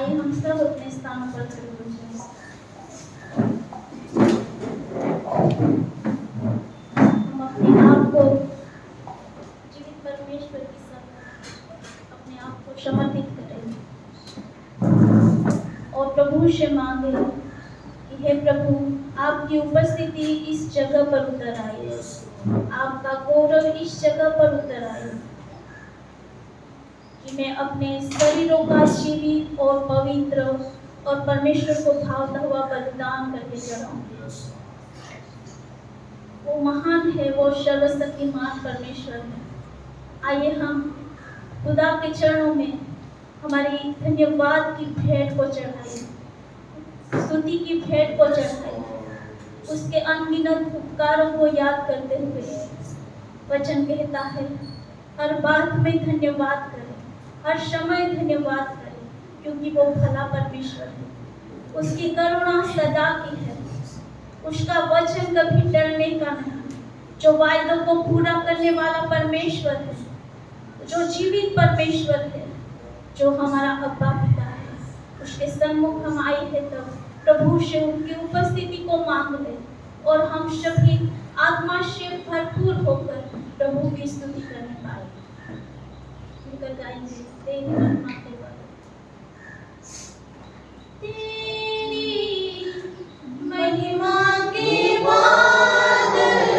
आइए हम सब अपने स्थानों पर खड़े हो जाएं। हम अपने आप को जीवित परमेश्वर की समक्ष अपने आप को समर्पित करें और प्रभु से मांगे कि हे प्रभु, आपकी उपस्थिति इस जगह पर उतर आए, आपका गौरव इस जगह पर उतर आए, कि मैं अपने शरीरों का जीवित और पवित्र और परमेश्वर को भावता हुआ बलिदान करके चढ़ाऊं। वो महान है, वो सर्वशक्तिमान परमेश्वर है। आइए हम खुदा के चरणों में हमारी धन्यवाद की भेंट को चढ़ाएं, स्तुति की भेंट को चढ़ाएं, उसके अनगिनत उपकारों को याद करते हुए। वचन कहता है हर बात में धन्यवाद करें, हर समय धन्यवाद करें, क्योंकि वो भला परमेश्वर है, उसकी करुणा सदा की है, उसका वचन कभी टलने का नहीं, जो वायदों को पूरा करने वाला परमेश्वर है, जो जीवित परमेश्वर है, जो हमारा अब्बा पिता है। उसके सन्मुख हम आए हैं तब प्रभु से उनकी उपस्थिति को मांग ले और हम सभी आत्मा से भरपूर होकर प्रभु की स्तुति करने पाए। मिलकर गाएंगे तेरी महिमा के बारे। तेरी महिमा के बादल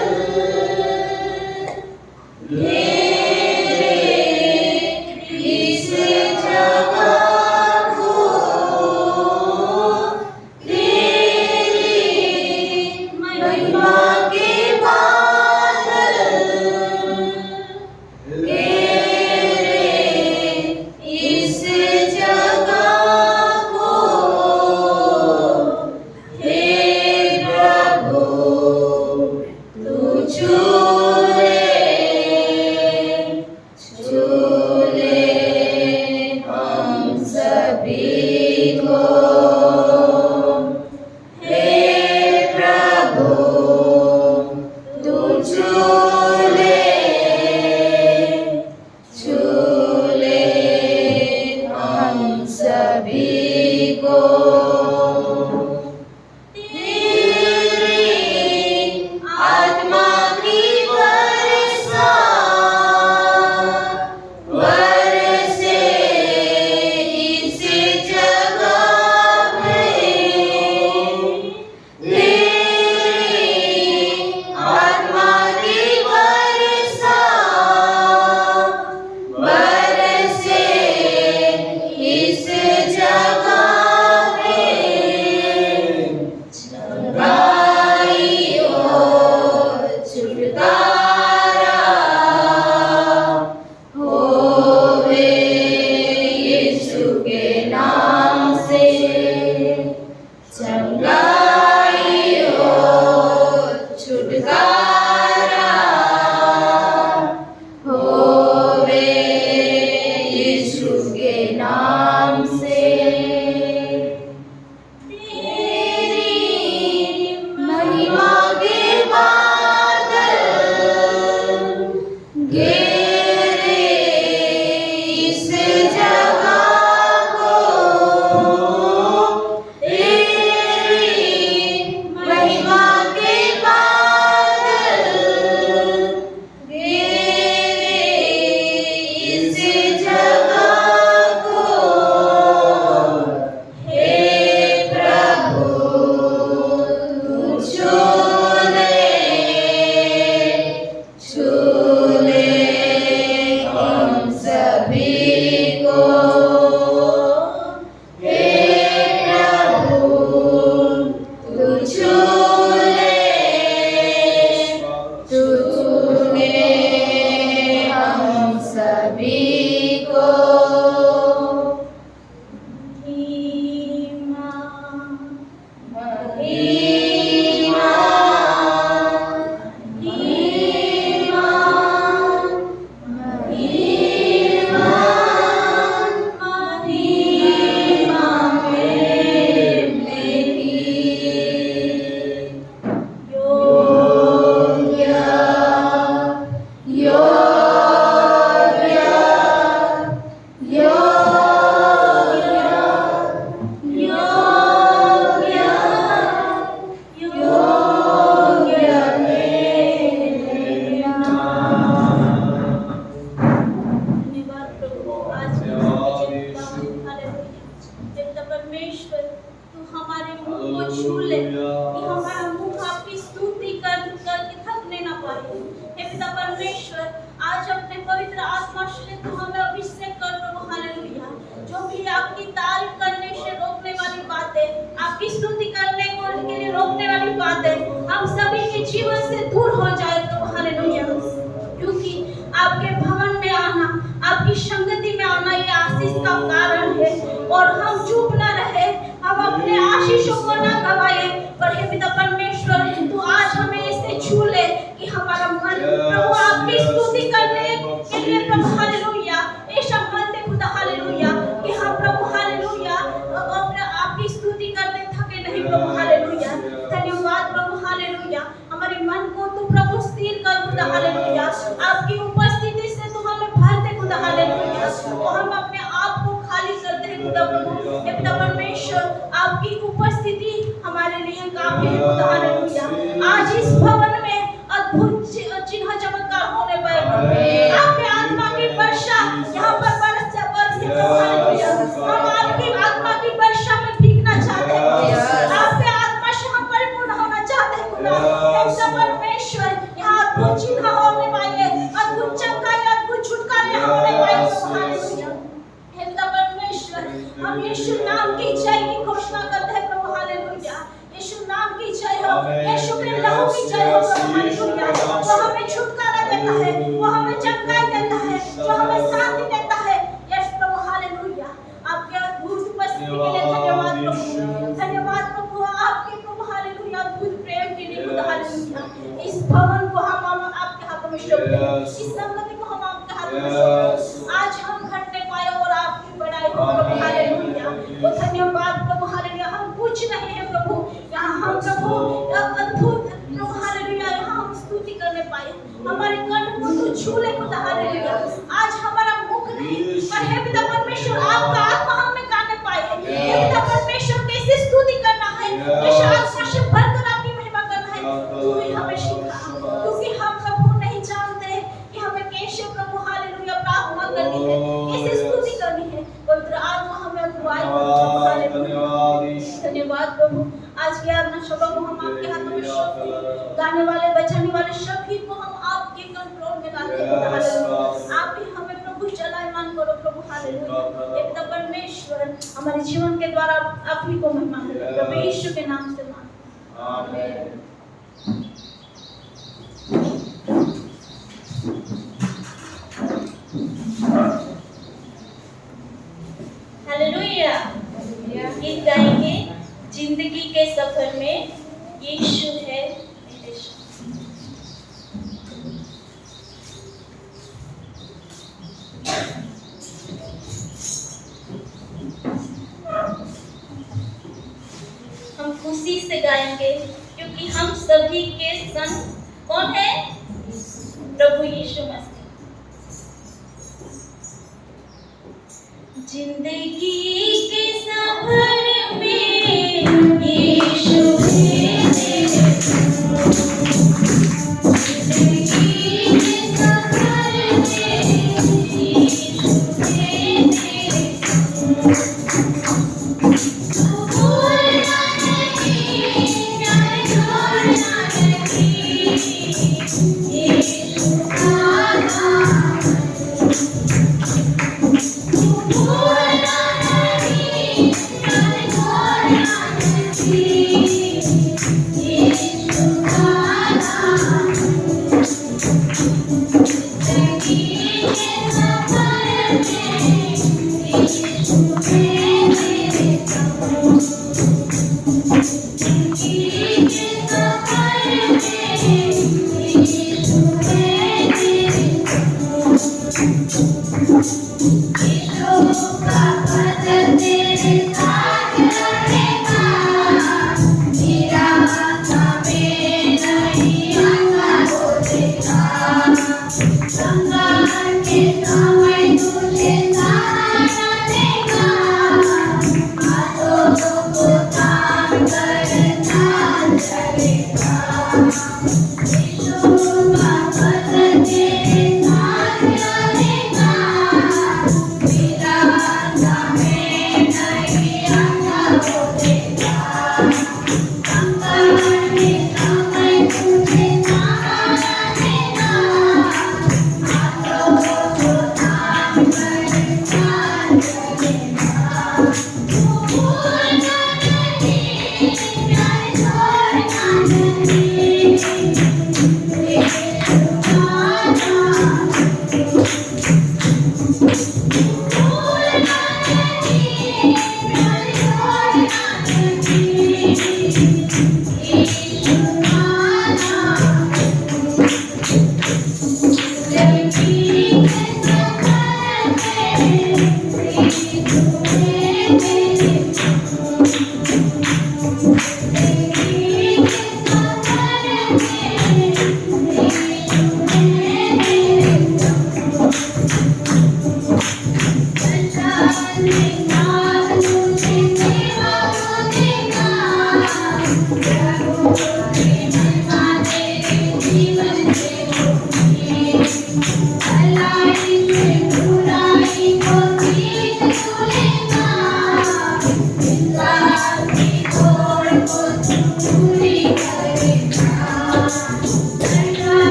हमारे मुंह को छू ले, कि हमारा मुंह आपकी स्तुति करके थकने ना पाए। हे पिता परमेश्वर, आज अपने पवित्र आत्मा से तू हमें अभिषेक कर प्रभु, हालेलुया। जो भी आपकी तारीफ करने से रोकने वाली बातें, आपकी स्तुति करने के लिए रोकने वाली बातें, हम सभी के जीवन से दूर हो जाए प्रभु, हालेलुया। क्योंकि आपके भवन में आना, आपकी संगति में आना ये आशीष का कारण है, और हम चुप ना रहे, हम अपने आशीषों को ना गवाए। पर हे पिता परमेश्वर, तू आज हमें ऐसे छू ले कि हमारा मन प्रभु आपकी स्तुति करने के लिए प्रभु, हालेलुया, ऐसा मन दे खुदा, हालेलुया, कि हम प्रभु, हालेलुया, आपकी स्तुति करते थके नहीं प्रभु, हालेलुया। धन्यवाद प्रभु, हालेलुया। हमारे मन को तू प्रभु स्थिर कर खुदा, हालेलुया। आपकी उपस्थिति से तू हमें भर दे खुदा, हालेलुया। और हम अपने आप को खाली करते हैं खुदा प्रभु। हे पिता परमेश्वर, आपकी उपस्थिति हमारे लिए काफी है खुदा, हालेलुया। आज इस भवन में अद्भुत चिन्ह चमत्कार होने पाए प्रभु। आपके आत्मा की वर्षा यहाँ पर बरसे हालेलुया। हम आपकी आत्मा की वर्षा में भीगना चाहते हैं, आपके आत्मा से हम परिपूर्ण होना चाहते हैं खुदा। हे पिता परमेश्वर, यहाँ अद्भुत चिन्ह होने पाए, अद्भुत चमत्कार, अद्भुत छुटकारे होने पाए प्रभु, हालेलुया। हे पिता परमेश्वर, हम यीशु नाम की जय की घोषणा करते हैं प्रभु, हालेलुया। यीशु नाम की जय हो, यीशु के लहू की जय हो प्रभु, हालेलुया। वो हमें छुटकारा देता है, वो हमें चमकाई देता है, जो हमें शांति देता है। यीशु प्रभु, हालेलुया। आपके अद्भुत उपस्थिति के लिए धन्यवाद प्रभु, धन्यवाद प्रभु। आपके प्रभु, हालेलुया, अद्भुत प्रेम के लिए खुदा, हालेलुया। इस भवन को हम आपके हाथों में सौंपते हैं, इस संगति को हम आपके हाथों में सौंपते हैं। आज हम घटने पाए और आपकी बड़ाई हो प्रभु, हालेलुया। वो धन्यवाद प्रभु, हालेलुया। हम कुछ नहीं है प्रभु, यहाँ हम प्रभु अद्भुत प्रभु, हालेलुया, यहाँ हम स्तुति करने पाए। हमारे कंठ को तू छू ले खुदा, हालेलुया। आज हमारा मुख नहीं, पर हे पिता परमेश्वर, आपका आत्मा हम में गाने पाए। हे पिता परमेश्वर, कैसे स्तुति करना है, कैसे आत्मा से भरकर आपकी महिमा करना है, तू ही हमें सिखा। क्योंकि हम प्रभु नहीं जानते कि हमें कैसे प्रभु, हालेलुया, प्रार्थना करनी है, कैसे स्तुति करनी है। पवित्र आत्मा हमें अगुवाई करे, हालेलुया। धन्यवाद प्रभु। आज की आराधना सभा को हम आपके हाथों में सौंपते हैं। गाने वाले, बजाने वाले सभी को हम आपके कंट्रोल में लाते हैं, हालेलुया। आप ही हमें प्रभु चलायमान करो प्रभु, हालेलुया। हे पिता परमेश्वर, हमारे जीवन के द्वारा आप ही को महिमा मिले प्रभु यीशु के नाम से मांगते हैं, आमीन। हालेलुया। गीत गाएंगे, जिंदगी के सफर में यीशु है मेरे साथ। हम खुशी से गाएंगे, क्योंकि हम सभी के संग कौन है? प्रभु यीशु मसीह। जिंदगी के सफर में यीशु है मेरे संग। जिंदगी के सफर में यीशु है मेरे संग। भूलना नहीं, जाने छोड़ना नहीं, यीशु का नाम। Oh,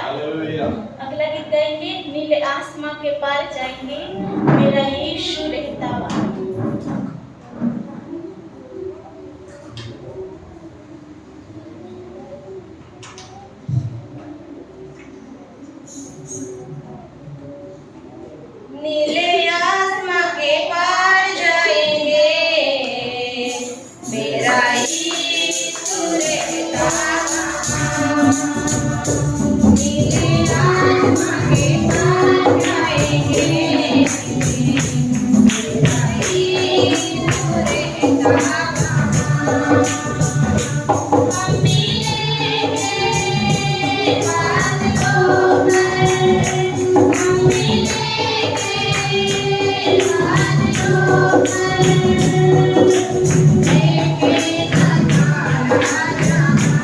hallelujah. अगला गीत गाएंगे, नीले आसमां के पार जाएंगे, मेरा यीशु रहता वहाँ। नीले आसमां के पार जाएंगे, मेरा यीशु रहता वहाँ। नीले आसमां के पार जाएंगे, मेरा यीशु रहता वहाँ। हम मिलेंगे बादलों पर, हम मिलेंगे बादलों पर, देखेगा तारा जहाँ,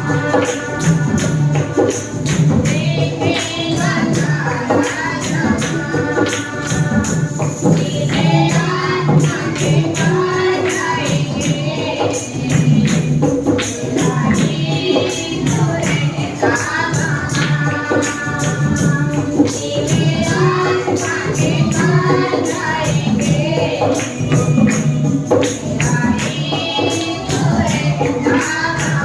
देखेगा तारा जहाँ। नीले आसमां के पार जाएंगे, मेरा यीशु रहता वहाँ। नीले आसमां के पार जाएंगे, मेरा यीशु रहता वहाँ।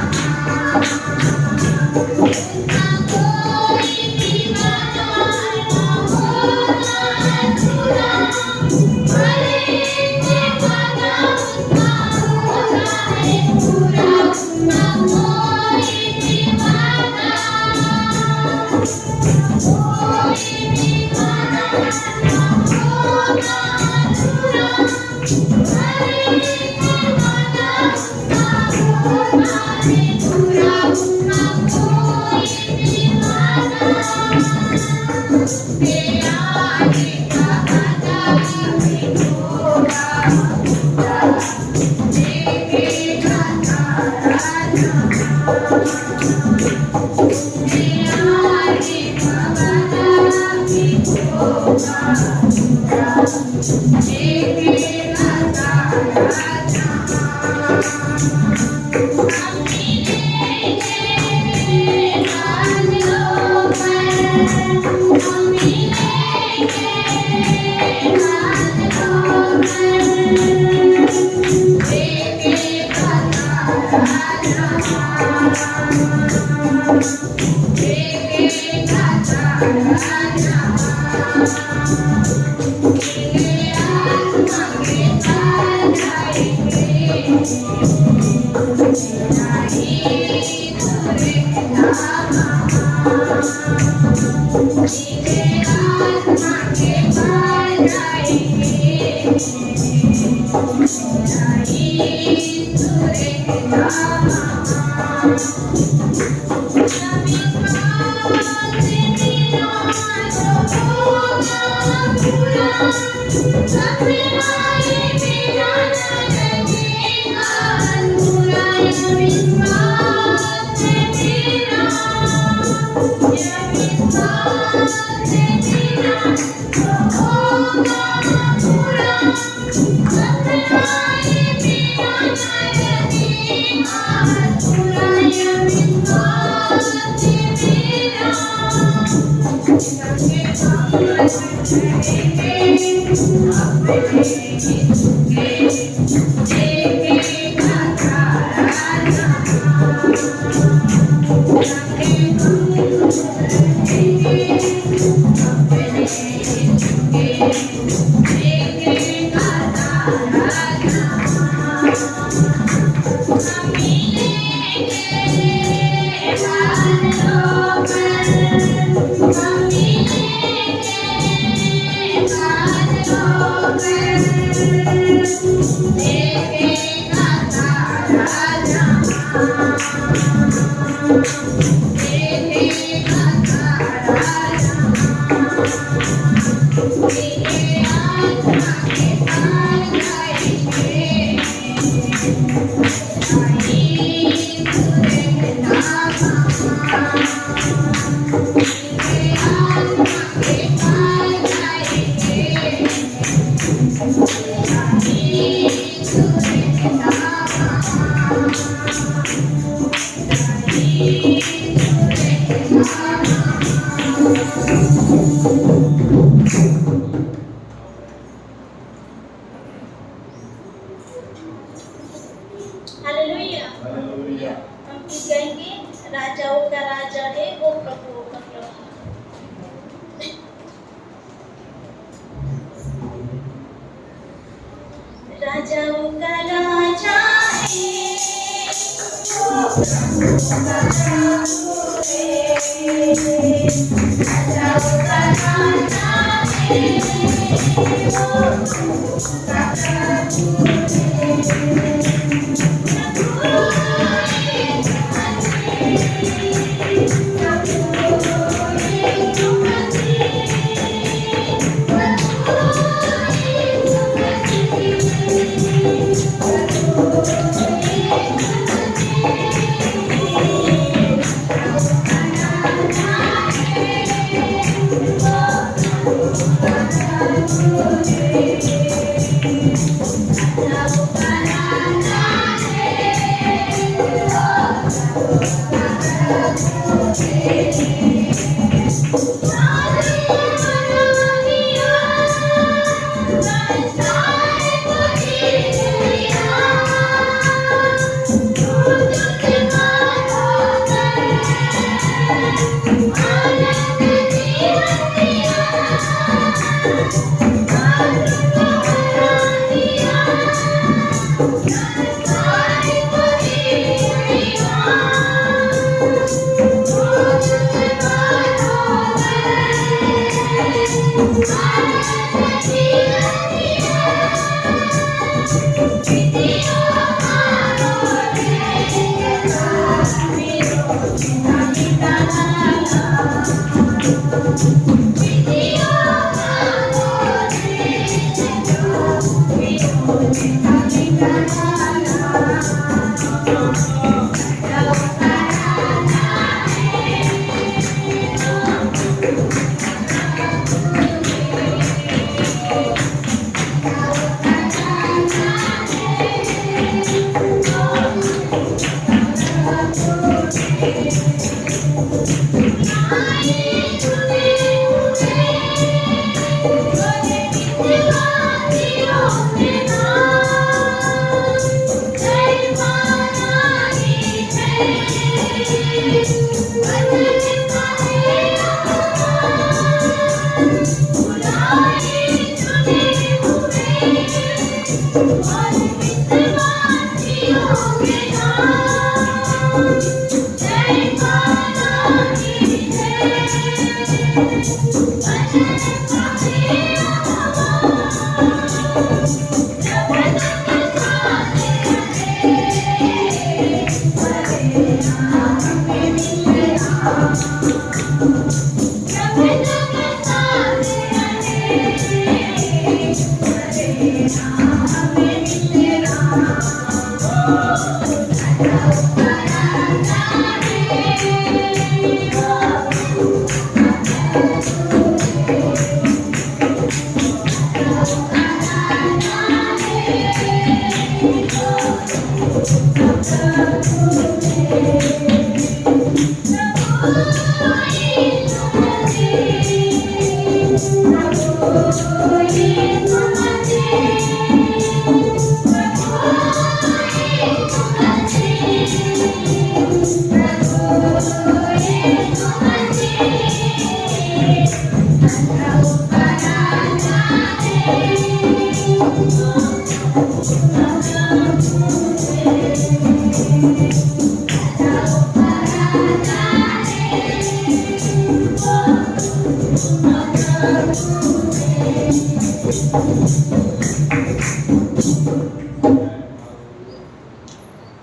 उसका कोई दीवाना न होगा अधूरा, हर एक वादा उसका होगा है पूरा। उसका कोई दीवाना, कोई दीवाना न होगा अधूरा, हर एक वादा उसका होगा है पूरा। उसका कोई दीवाना तेरा आने का वादा भी होगा पूरा, देखेगा तारा जहाँ। तेरा आने का वादा भी होगा पूरा, देखेगा तारा जहाँ। हम मिलेंगे बादलों पर, हम मिलेंगे बादलों पर, देखेगा तारा जहाँ, देखेगा तारा जहाँ। नीले आसमां के पार जाएंगे, मेरा यीशु रहता वहाँ। नीले आसमां के पार जाएंगे, मेरा यीशु रहता वहाँ। विश्वास बिना जो होगा पूरा, सपनाए बिना न लगेगा अधूरा। विश्वास बिना, यह विश्वास बिना जो होगा पूरा, सपनाए बिना न लगेगा अधूरा। यह विश्वास बिना हालेलुया। हम गीत गाएंगे, राजाओं का राजा है वो प्रभुओं का प्रभु। राजाओं का राजा है वो प्रभुओं का प्रभु है। राजाओं का राजा है वो प्रभुओं का प्रभु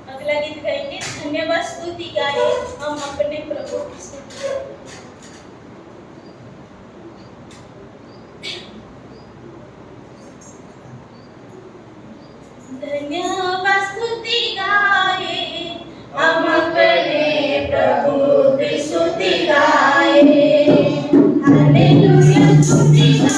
अगला गीत गाएंगे, धन्यवाद स्तुति का आए हम अपने प्रभु की स्तुति करें। धन्यवाद स्तुति गाए हम अपने प्रभु की स्तुति गाए। हालेलुया स्तुति गाए।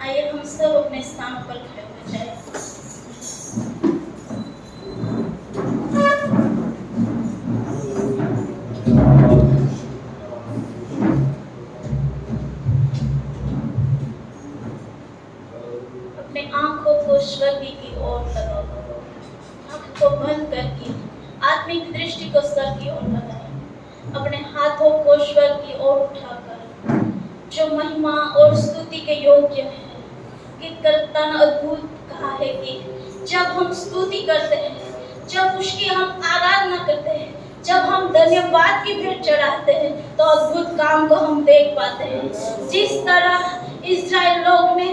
आइए हम सब अपने स्थानों पर खड़े हो जाएं। की ओर लगाएं, अपने हाथों को ईश्वर की ओर उठाकर, जो महिमा और स्तुति के योग्य है। गीतकर्ता ने अद्भुत कहा है कि जब हम स्तुति करते हैं, जब उसकी हम आराधना करते हैं, जब हम धन्यवाद की भेंट चढ़ाते हैं, तो अद्भुत काम को हम देख पाते हैं। जिस तरह इस्राएल लोग ने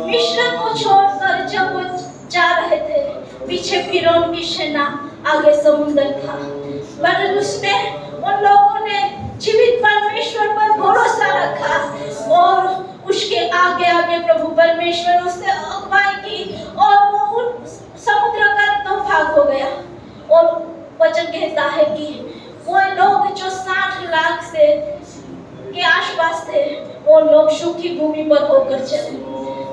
मिस्र को छोड़कर जब वो जा रहे थे, पीछे फिरौन की सेना, आगे समुद्र था, पर उसने उन लोगों ने जीवित परमेश्वर पर भरोसा रखा और उसके आगे आगे प्रभु परमेश्वर उससे अगुवाई की और वो उन समुद्र का तो भाग हो गया। और वचन कहता है कि वो लोग जो 60 लाख से के आसपास थे, वो लोग सूखी भूमि पर होकर चले।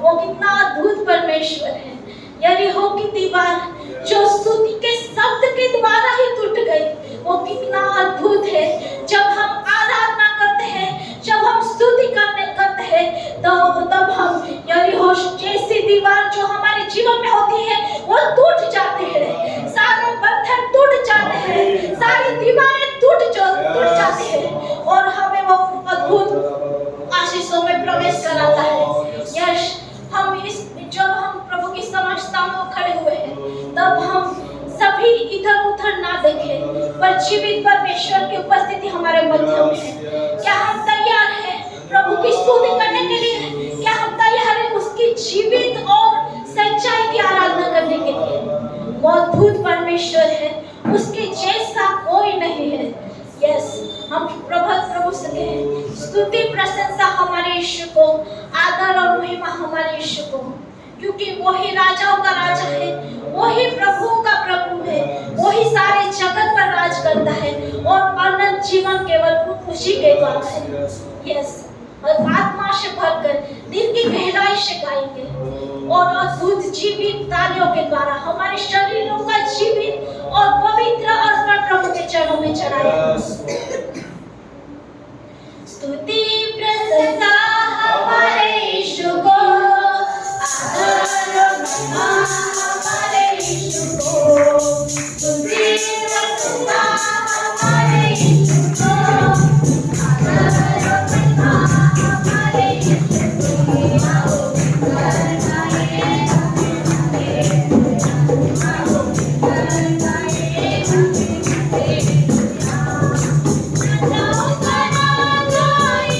वो कितना अद्भुत परमेश्वर है। यरीहो की दीवार जो स्तुति के शब्द के द्वारा ही टूट गई, वो कितना अद्भुत है। जब हम आराधना करते हैं, जब हम स्तुति करते हैं, तो तब हम यरीहो जैसी दीवार जो हमारे जीवन में होती है, वो टूट जाते हैं। सारे पत्थर टूट जाते हैं, सारी दीवारें टूट जाती हैं और हमें वो अद्भुत आशीषों में प्रवेश कराता है। यश हम जब हम प्रभु की समक्षता में खड़े हुए हैं, तब हम सभी इधर उधर ना देखें, पर जीवित परमेश्वर की उपस्थिति हमारे मध्य में है। क्या हम तैयार हैं प्रभु की स्तुति करने के लिए? क्या हम तैयार हैं उसकी जीवित और सच्चाई की आराधना करने के लिए? वो अद्भुत परमेश्वर है, उसके जैसा कोई नहीं है। यस, हम प्रभु से कहें, स्तुति प्रशंसा हमारे यीशु को, आदर और महिमा हमारे यीशु को, क्योंकि वही राजाओं का राजा है, वही प्रभुओं का प्रभु है, वही सारे जगत पर राज करता है और अनंत जीवन केवल उसी के द्वारा है। यस, और आत्मा से भरकर दिल की गहराई से गाएंगे और अद्भुत जीवित तालियों के द्वारा हमारे शरीरों का जीवित और पवित्र अर्पण प्रभु के चरणों में चढ़ाएंगे। स्तुति प्रशंसा हमारे यीशु को, आदर और महिमा हमारे यीशु को। स्तुति प्रशंसा हमारे यीशु को, आदर और महिमा हमारे यीशु को। आओ गाइए, आओ गाइए,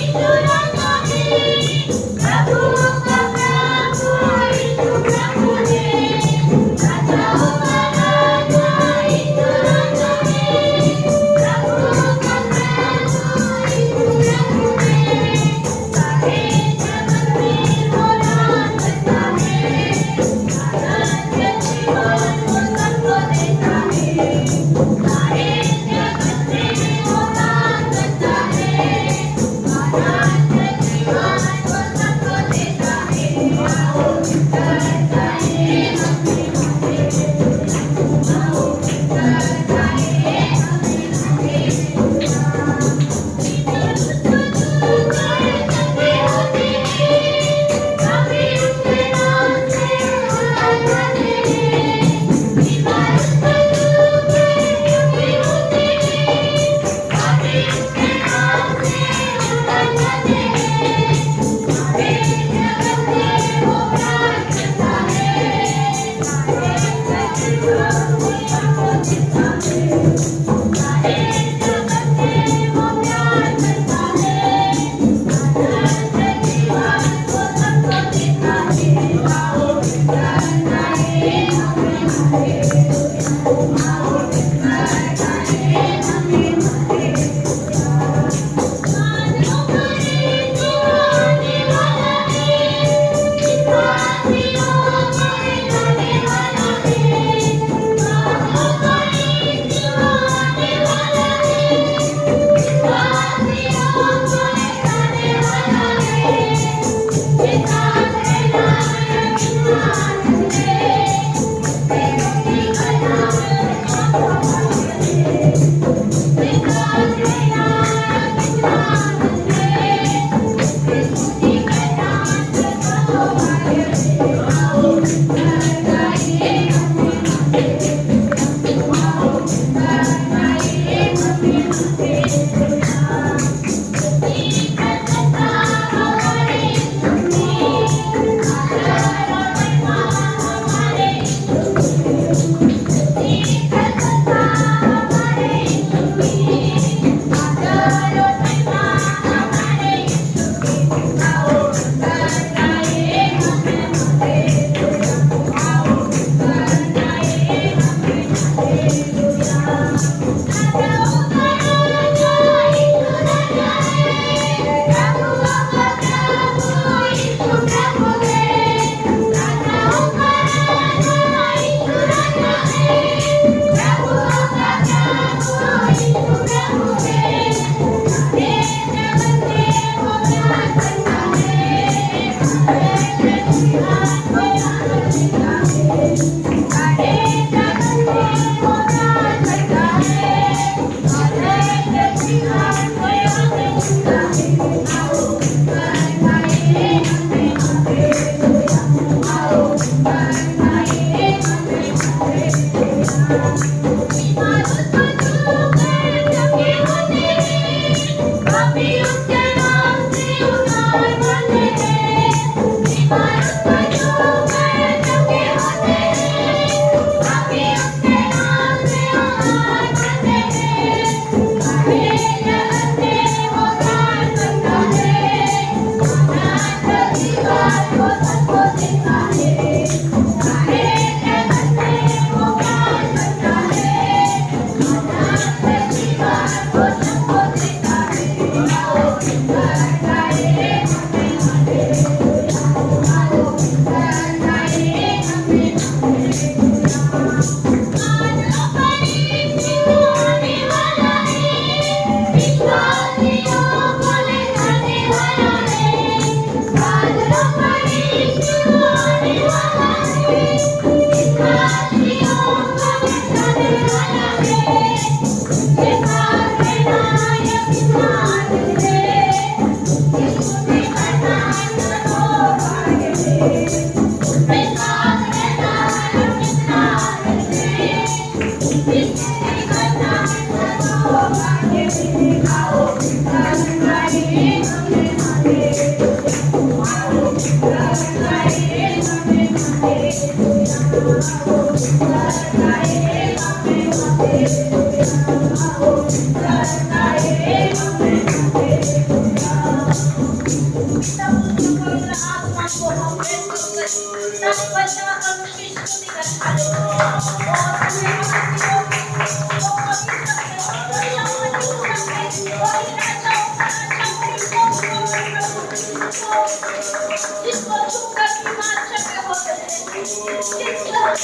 आने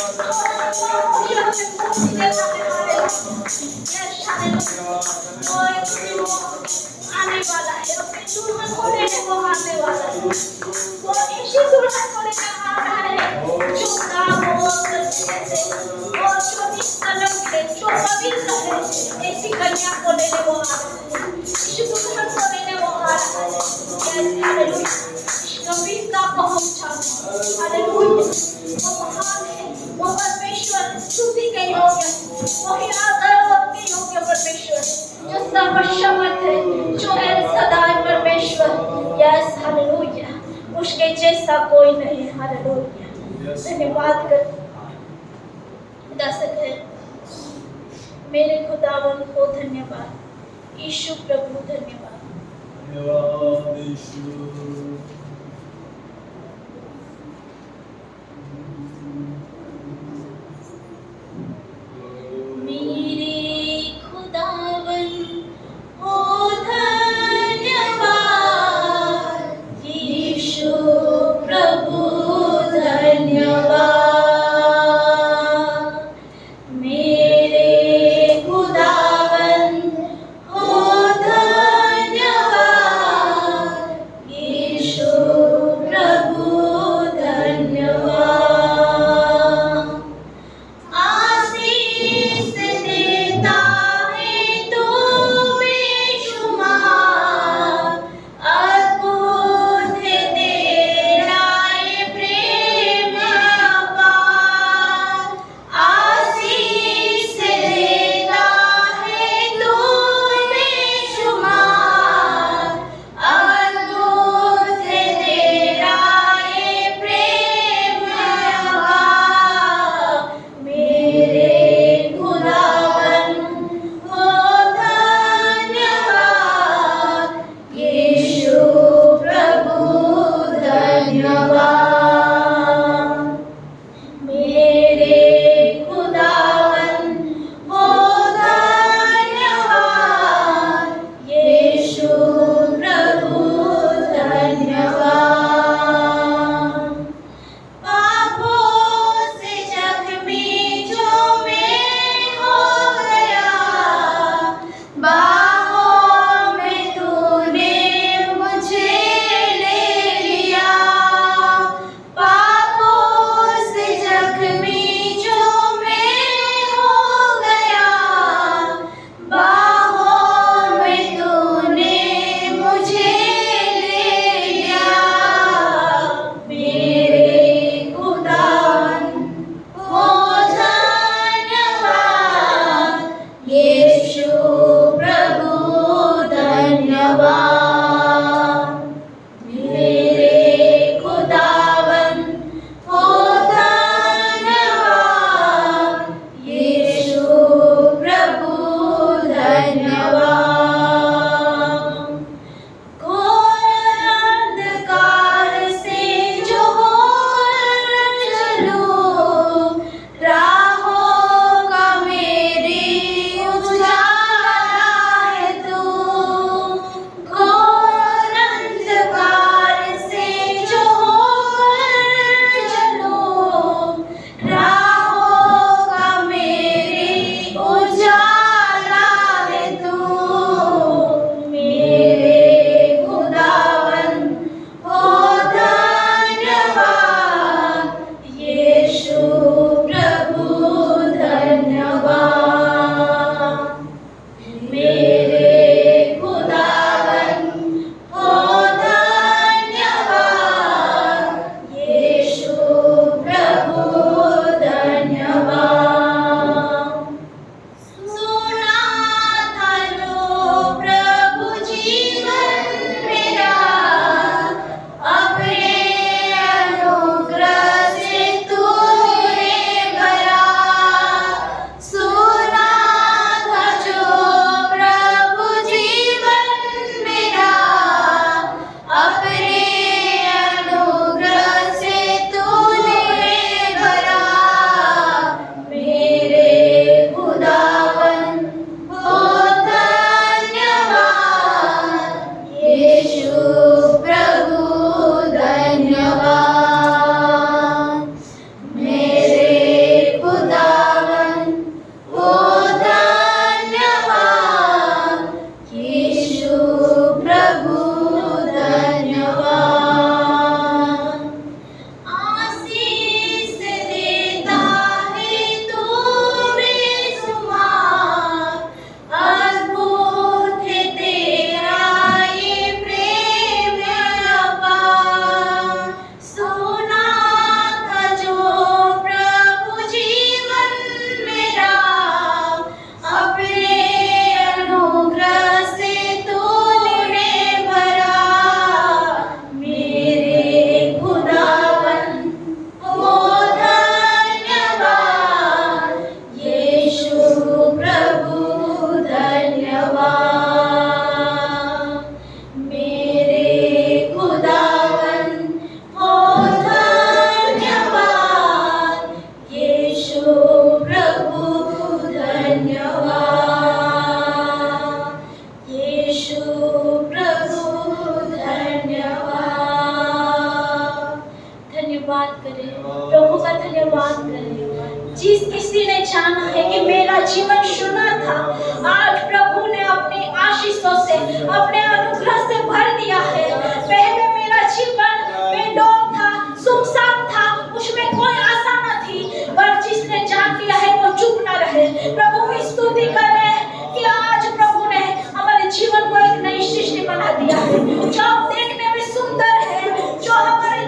वाला है, अपने दुल्हन को लेने वो आने वाला है। वो इसी दुल्हन को लेकर आ रहा है जो काम वो करते थे और जो निष्कलंक है, जो पवित्र है, ऐसी कन्या को लेने वो आ रहा है, इसी दुल्हन को लेने वो आ रहा है। यस हालेलुया, कविता को हम चाहते, हालेलुया। वो महान है, वो परमेश्वर स्तुति के योग्य, वही आदर के योग्य परमेश्वर जो सर्वशक्त है, जो है सदा परमेश्वर। यस हालेलुया, उसके जैसा कोई नहीं। हालेलुया, धन्यवाद कर दर्शक है मेरे खुदावन को धन्यवाद। यीशु प्रभु धन्यवाद। धन्यवाद यीशु। यीशु धन्यवाद करें। जिस किसी ने जाना है कि मेरा जीवन सुना था, आज प्रभु ने अपनी आशीषों से, अपने अनुग्रह से भर दिया है। पहले मेरा जीवन बेडौल था, सुनसान था, उसमें कोई आशा न थी, पर जिसने जान लिया है वो चुप न रहे। प्रभु की स्तुति करें कि आज प्रभु ने हमारे जीवन को एक नई सृष्टि बना दिया है, जो देखने में सुंदर है, जो हमारे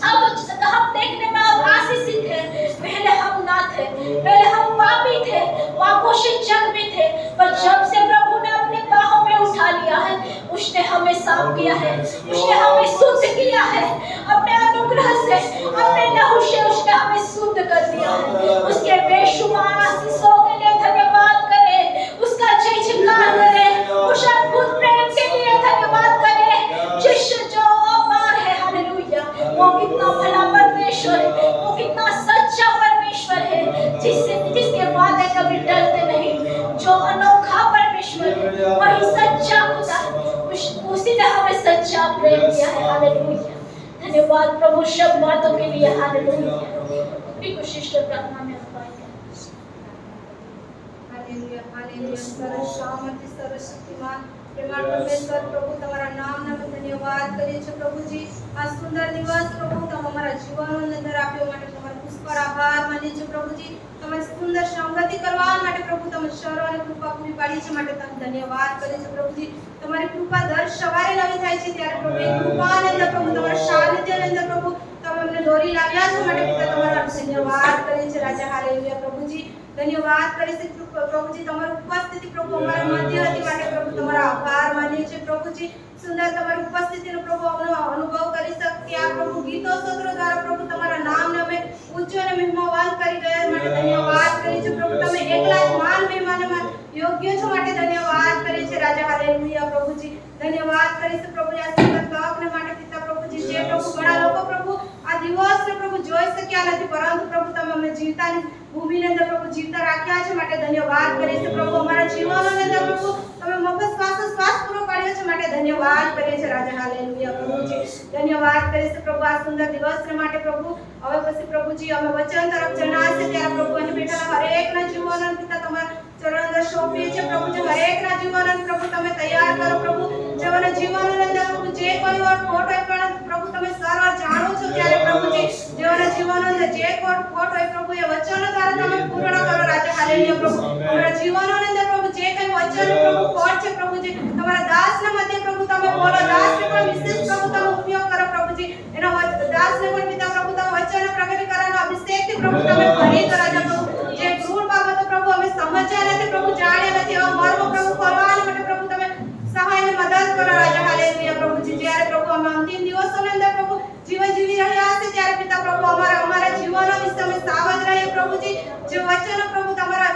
अब हम देखने में अब आशीषित है। पहले हम ना थे, पहले हम पापी थे, पापों से जग में थे, पर जब से प्रभु ने अपने बाहों में उठा लिया है, उसने हमें साफ किया है, उसने हमें शुद्ध किया है। अपने अनुग्रह से, अपने लहू से उसने हमें शुद्ध कर दिया है। उसके बेशुमार आशीषों के लिए धन्यवाद करें, उसका जय जयकार करें, उस अद्भुत प्रेम के लिए धन्यवाद करें जिस जो अपार है। हालेलुया। वो कितना भला परमेश्वर है, वो कितना सच्चा परमेश्वर है, जिसके वादे कभी टलते नहीं। जो अनोखा परमेश्वर है, वही सच्चा खुदा, उसी ने हमें सच्चा प्रेम दिया है। हालेलुया। धन्यवाद प्रभु सब बातों के लिए। हालेलुया। अपनी विशिष्ट प्रार्थना में हालेलुया, हालेलुया। सर्वशामर्थी, सर्वशक्तिमान प्रेमाळ परमेश्वर प्रभु તમારા નામના ધન્યવાદ કરીએ છીએ પ્રભુજી। આ સુંદર દિવસ પ્રભુ તમે અમારા જીવનની અંદર આપ્યો માટે તમારો પુષ્કળ આભાર માનીએ છીએ પ્રભુજી। તમારી સુંદર સંગતિ કરવા માટે પ્રભુ તમે સર્વને કૃપા પૂરી પાડી છે માટે તમે ધન્યવાદ કરીએ છીએ પ્રભુજી। તમારી કૃપા દર સવારે નવી થાય છે ત્યારે પ્રભુ એ કૃપાની અંદર પ્રભુ તમારા સાનિધ્યની અંદર પ્રભુ તમે અમને દોરી લાવ્યા છો માટે પિતા તમારા ધન્યવાદ કરીએ છીએ રાજા। હાલેલુયા પ્રભુજી। ધન્યવાદ કરીએ છીએ પ્રભુજી। તમારી ઉપસ્થિતિ પ્રભુ અમારા મધ્ય હતી માટે પ્રભુ તમારા આભાર માનીએ છીએ પ્રભુજી। સુંદર તમારી ઉપસ્થિતિનો પ્રભુ અમને અનુભવ કરી શકીએ। આ પ્રભુ ગીતો સ્તોત્રો દ્વારા પ્રભુ તમારા નામને અમે ઊંચો અને મહિમાવાન કરી ગયા માટે ધન્યવાદ કરીએ છીએ પ્રભુ। તમે એકલા જ માન મહિમાને યોગ્ય છો માટે ધન્યવાદ કરીએ છીએ રાજા। હાલેલુયા પ્રભુજી। ધન્યવાદ કરીએ છીએ પ્રભુ આ સુંદર તકને માટે પિતા પ્રભુજી। જે પ્રભુ ઘણા લોકો પ્રભુ આ દિવસને પ્રભુ જોઈ શક્યા નથી, પરંતુ પ્રભુ તમે અમને જીવતાની ભૂમિની અંદર પ્રભુ જીવતા રાખ્યા છે માટે ધન્યવાદ કરીએ છીએ પ્રભુ। અમારા જીવનની અંદર પ્રભુ તમે મફત શ્વાસ પૂરો પાડ્યો છે માટે ધન્યવાદ કરીએ છીએ રાજા। હાલેલુયા પ્રભુજી। ધન્યવાદ કરીએ છીએ પ્રભુ આ સુંદર દિવસને માટે પ્રભુ। હવે પછી પ્રભુજી અમે વચન તરફ જણાશે ત્યારે પ્રભુ અહીં બેઠેલા હરેકના જીવનને પિતા તમારા ચરણ અંદર સોંપીએ છીએ પ્રભુજી। હરેકના જીવનને પ્રભુ તમે તૈયાર કરો પ્રભુ। જેઓના જીવનની અંદર પ્રભુ જે કોઈ વાર ખોટ હોય પણ પ્રભુ તમે સર્વ જાણો છો ત્યારે પ્રભુજી। જેઓના જીવનની અંદર જે ખોટ હોય પ્રભુ એ વચનો દ્વારા તમે પૂર્ણ કરો રાજા। હાલેલુયા પ્રભુ। અમારા જીવનની અંદર પ્રભુ જે કઈ વચન પ્રભુ ખોટ છે પ્રભુજી, તમારા દાસના મધ્ય પ્રભુ તમે બોલો। દાસને પણ વિશેષ પ્રભુ તમે ઉપયોગ કરો પ્રભુજી। એના દાસને પણ પિતા પ્રભુ તમે વચન પ્રગટીકરણનો અભિષેકથી પ્રભુ તમે ભરી કરો રાજા પ્રભુ। જે ક્રૂર બાબતો પ્રભુ અમે સમજ્યા નથી પ્રભુ, જાણ્યા નથી, એવા મર્મ પ્રભુ ખોલવા માટે પ્રભુ તમે સહાયને મદદ કરો રાજા। હાલેલુયા પ્રભુજી। જ્યારે પ્રભુ અમે અંતિમ દિવસોની અંદર પ્રભુ જીવન જીવી રહ્યા હશે ત્યારે પિતા પ્રભુ અમારા જીવનો વિશે અમે સાવધ રહીએ પ્રભુજી। જે વચનો પ્રભુ તમારા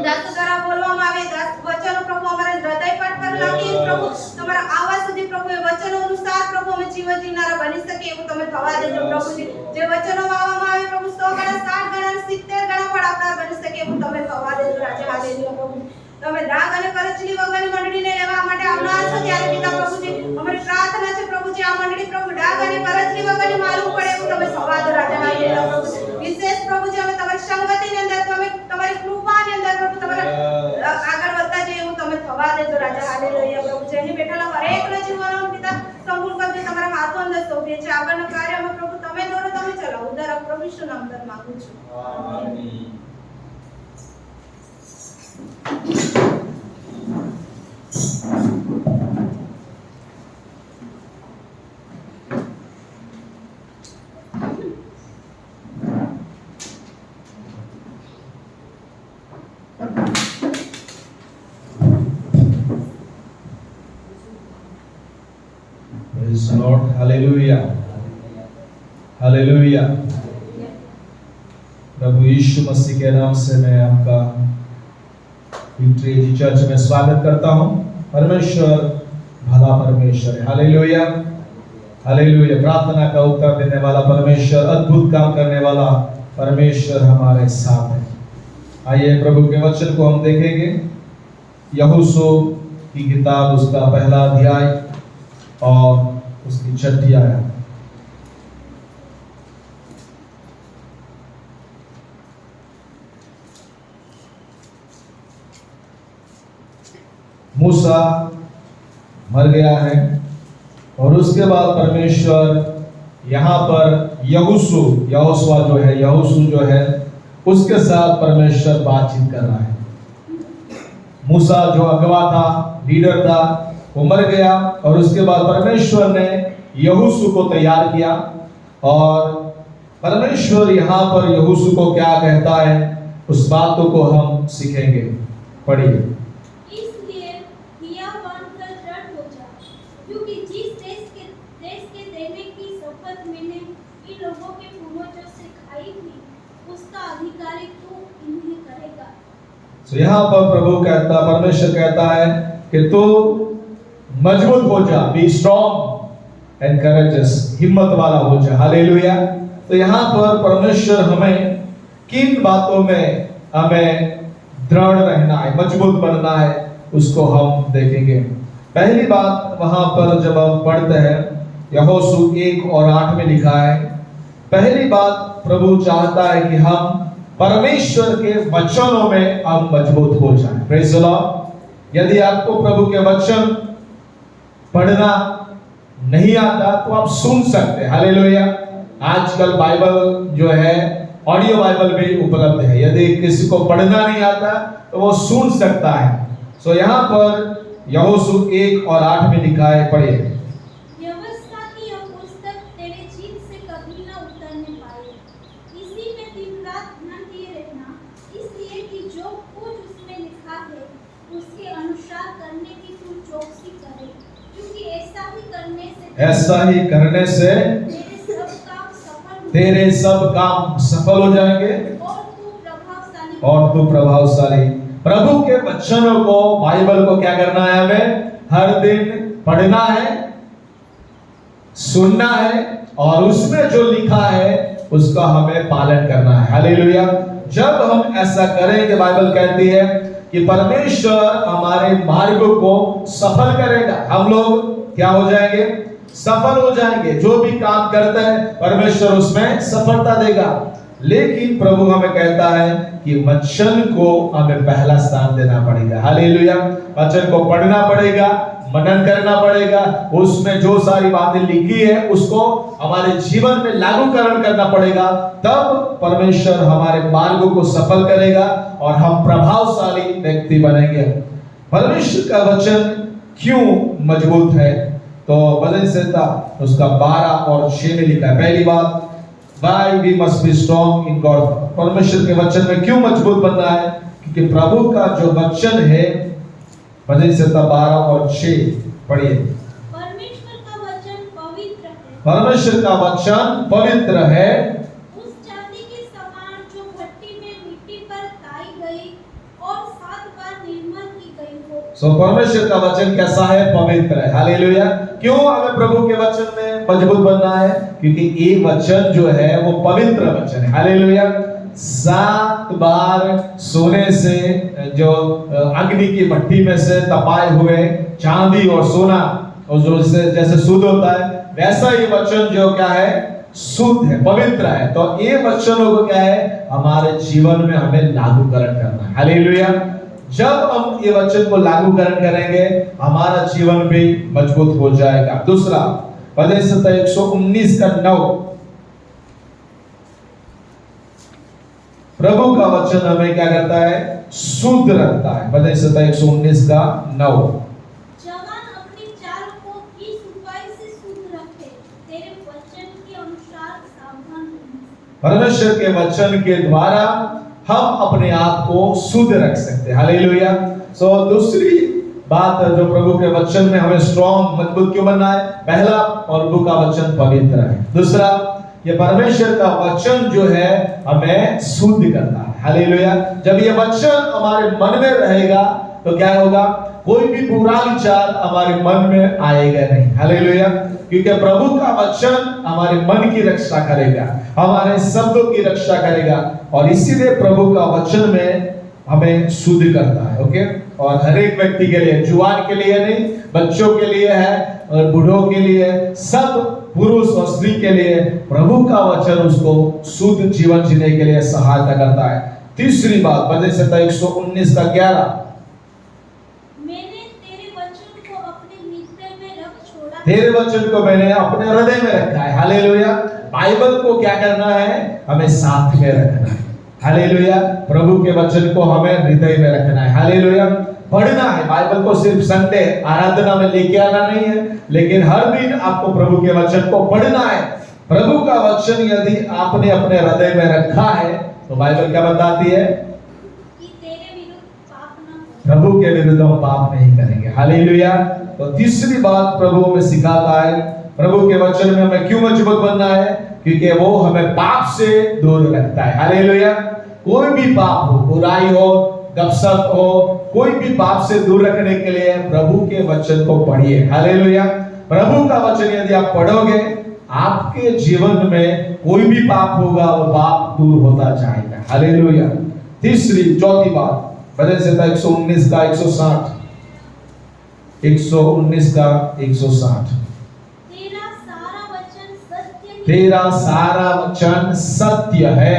દાસ દ્વારા બોલવામાં આવે, દાસ વચનો પ્રભુ અમારા હૃદય પટ પર લખી પ્રભુ તમારા આવાજ સુધી પ્રભુ એ વચનો અનુસાર પ્રભુ અમે જીવન જીવનારા બની શકીએ એવું તમે થવા દેજો પ્રભુજી। જે વચનો વાવવામાં આવે પ્રભુ 100 ગણા, 60 ગણા, 70 ગણા પણ આપનાર બની શકે એવું તમે થવા દેજો રાજા। હાલેલુયા પ્રભુ। તમે દાગ અને કરચલી વગરની મંડળીને લેવા માટે આવનાર છો ત્યારે પિતા પ્રભુજી અમારી પ્રાર્થના છે પ્રભુજી આ મંડળી પ્રભુ દાગ અને કરચલી વગરની માલુમ પડે એવું તમે થવા દો રાજા। હાલેલુયા પ્રભુ। વિશેષ પ્રભુજી અમે તમારી સંગતિની અંદર તમે તમારી કૃપાની અંદર પ્રભુ તમારા આગળ વધતા જઈએ એવું તમે થવા દેજો રાજા। હાલેલુયા પ્રભુ। અહીં બેઠેલા હરેકના જીવનનો પિતા સંપૂર્ણ કરજો તમારા હાથો અંદર સોંપીએ છીએ। આગળના કાર્યમાં પ્રભુ તમે દોરો, તમે ચલાવો। ઉદ્ધાર પ્રભુ ઈસુના નામ અંદર માંગુ છું, આમીન। Praise the Lord. Hallelujah. Hallelujah. प्रभु यीशु मसीह के नाम से मैं आपका विक्ट्री चर्च में स्वागत करता हूं। परमेश्वर भला परमेश्वर है। Hallelujah, hallelujah. प्रार्थना का उत्तर देने वाला परमेश्वर, अद्भुत काम करने वाला परमेश्वर हमारे साथ है। आइए प्रभु के वचन को हम देखेंगे। यहोशू की किताब उसका पहला अध्याय और उसकी 6ठी आयत। मूसा मर गया है और उसके बाद परमेश्वर यहाँ पर यहोशुआ जो है उसके साथ परमेश्वर बातचीत कर रहा है। मूसा जो अगवा था, लीडर था, वो मर गया और उसके बाद परमेश्वर ने यहोशू को तैयार किया और परमेश्वर यहाँ पर यहोशू को क्या कहता है उस बातों को हम सीखेंगे। पढ़िए। इसलिए हिया बनकर दृढ़ हो जा, क्योंकि जिस देश के देने की शपथ मैंने इन लोगों के पूर्वजों से खाई थी उसका अधिकारी तू इन्हें करेगा। तो यहाँ पर परमेश्वर कहता है कि तू मजबूत हो जा, बी स्ट्रॉन्ग एंड करेजियस, हिम्मत वाला हो जा। हालेलुया। तो यहाँ पर परमेश्वर हमें किन बातों में हमें दृढ़ रहना है, मजबूत बनना है, उसको हम देखेंगे। पहली बात वहां पर जब हम पढ़ते हैं यहोशू 1:8 में लिखा है, पहली बात प्रभु चाहता है कि हम परमेश्वर के वचनों में हम मजबूत हो जाएं। Praise the Lord. यदि आपको प्रभु के वचन पढ़ना नहीं आता तो आप सुन सकते हैं। हालेलुया। आजकल बाइबल जो है ऑडियो बाइबल भी उपलब्ध है, यदि किसी को पढ़ना नहीं आता तो वो सुन सकता है। सो यहाँ पर यहोशू 1:8 में लिखा है, पढ़िए। व्यवस्था की यह पुस्तक तेरे जीभ से कभी न उतरने पाए, इसी में दिन रात ध्यान दिए रहना, इसलिए कि जो कुछ उसमें लिखा है उसके अनुसार करने की तू चौकसी करे, क्योंकि ऐसा ही करने से तेरे सब काम सफल हो जाएंगे और तू प्रभावशाली। प्रभु के वचनों को, बाइबल को क्या करना है? हमें हर दिन पढ़ना है, सुनना है और उसमें जो लिखा है उसका हमें पालन करना है। हालेलुया। जब हम ऐसा करेंगे, बाइबल कहती है कि परमेश्वर हमारे मार्ग को सफल करेगा। हम लोग क्या हो जाएंगे? सफल हो जाएंगे। जो भी काम करते हैं परमेश्वर उसमें सफलता देगा। लेकिन प्रभु हमें कहता है कि वचन को हमें पहला स्थान देना पड़ेगा। हालेलुया। वचन को पढ़ना पड़ेगा, मनन करना पड़ेगा, उसमें जो सारी बातें लिखी है उसको हमारे जीवन में लागूकरण करना पड़ेगा। तब परमेश्वर हमारे मार्गों को सफल करेगा और हम प्रभावशाली व्यक्ति बनेंगे। परमेश्वर का वचन क्यों मजबूत है? तो भजन संहिता उसका 12 और 6 में लिखा है। पहली बात, why we must be strong in God। परमेश्वर के वचन में क्यों मजबूत बनना है? क्योंकि प्रभु का जो वचन है, भजन संहिता 12 और 6 पढ़िए। परमेश्वर का वचन पवित्र है। परमेश्वर का वचन पवित्र है। उस चांदी के समान जो भट्टी में मिट्टी पर ताई गई और 7 बार निर्मल की गई हो। सो परमेश्वर का वचन कैसा है? पवित्र है। हालेलुया। क्यों हमें प्रभु के वचन में मजबूत बनना है? क्योंकि ये वचन जो है वो पवित्र वचन है। हालेलुया। 7 बार सोने से, जो अग्नि की भट्टी में से तपाए हुए चांदी और सोना और जो जैसे शुद्ध होता है, वैसा ये वचन जो क्या है? शुद्ध है, पवित्र है। तो ये वचनों को क्या है? हमारे जीवन में हमें लागूकरण करना है। हालेलुया। जब हम ये वचन को लागूकरण करेंगे हमारा जीवन भी मजबूत हो जाएगा। दूसरा, भजन संहिता 119 का 9। प्रभु का वचन हमें क्या करता है? शुद्ध रखता है। भजन संहिता 119 का 9। जवान अपनी चाल को इस उपाय से शुद्ध रखे, तेरे वचन के अनुसार सावधान रहना। परमेश्वर के वचन के द्वारा हम अपने आप को शुद्ध रख सकते हैं। हालेलुया। सो दूसरी बात जो प्रभु के वचन में हमें स्ट्रॉन्ग, मजबूत क्यों बनना है? पहला, प्रभु का वचन पवित्र है। दूसरा, ये परमेश्वर का वचन जो है हमें शुद्ध करता है। हालेलुया। जब ये वचन हमारे मन में रहेगा तो क्या होगा? कोई भी बुरा विचार हमारे मन में आएगा नहीं। हालेलुया। क्योंकि प्रभु का वचन हमारे मन की रक्षा करेगा, हमारे शब्दों की रक्षा करेगा और इसीलिए प्रभु का वचन में हमें शुद्ध करता है। ओके। और हर एक व्यक्ति के लिए, जुआन के लिए नहीं, बच्चों के लिए है और बूढ़ों के लिए, सब पुरुष और स्त्री के लिए प्रभु का वचन उसको शुद्ध जीवन जीने के लिए सहायता करता है। तीसरी बात, भजन संहिता 119 का 11। मैंने तेरे वचन को मैंने अपने हृदय में रखा है। हालेलुया। बाइबल को क्या करना है? हमें साथ में रखना है। हालेलुया। प्रभु के वचन को हमें हृदय में रखना है। हालेलुया। पढ़ना है बाइबल को, सिर्फ संडे आराधना में लेके आना नहीं है, लेकिन हर दिन आपको प्रभु के वचन को पढ़ना है। प्रभु का वचन यदि आपने अपने हृदय में रखा है तो बाइबल क्या बताती है? प्रभु के विरुद्ध हम पाप नहीं करेंगे। हालेलुया। तो तीसरी बात प्रभु हमें सिखाता है, प्रभु के वचन में हमें क्यों मजबूत बनना है? क्योंकि वो हमें पाप से दूर रखता है। हालेलुया। कोई भी पाप हो, बुराई हो, गपशप हो, कोई भी पाप से दूर रखने के लिए प्रभु के वचन को पढ़िए। हालेलुया। प्रभु का वचन यदि आप पढ़ोगे, आपके जीवन में कोई भी पाप होगा वो पाप दूर होता जाएगा। हालेलुया। चौथी बात, भजन संहिता 119 का 160, 119 का 160। तेरा सारा वचन सत्य है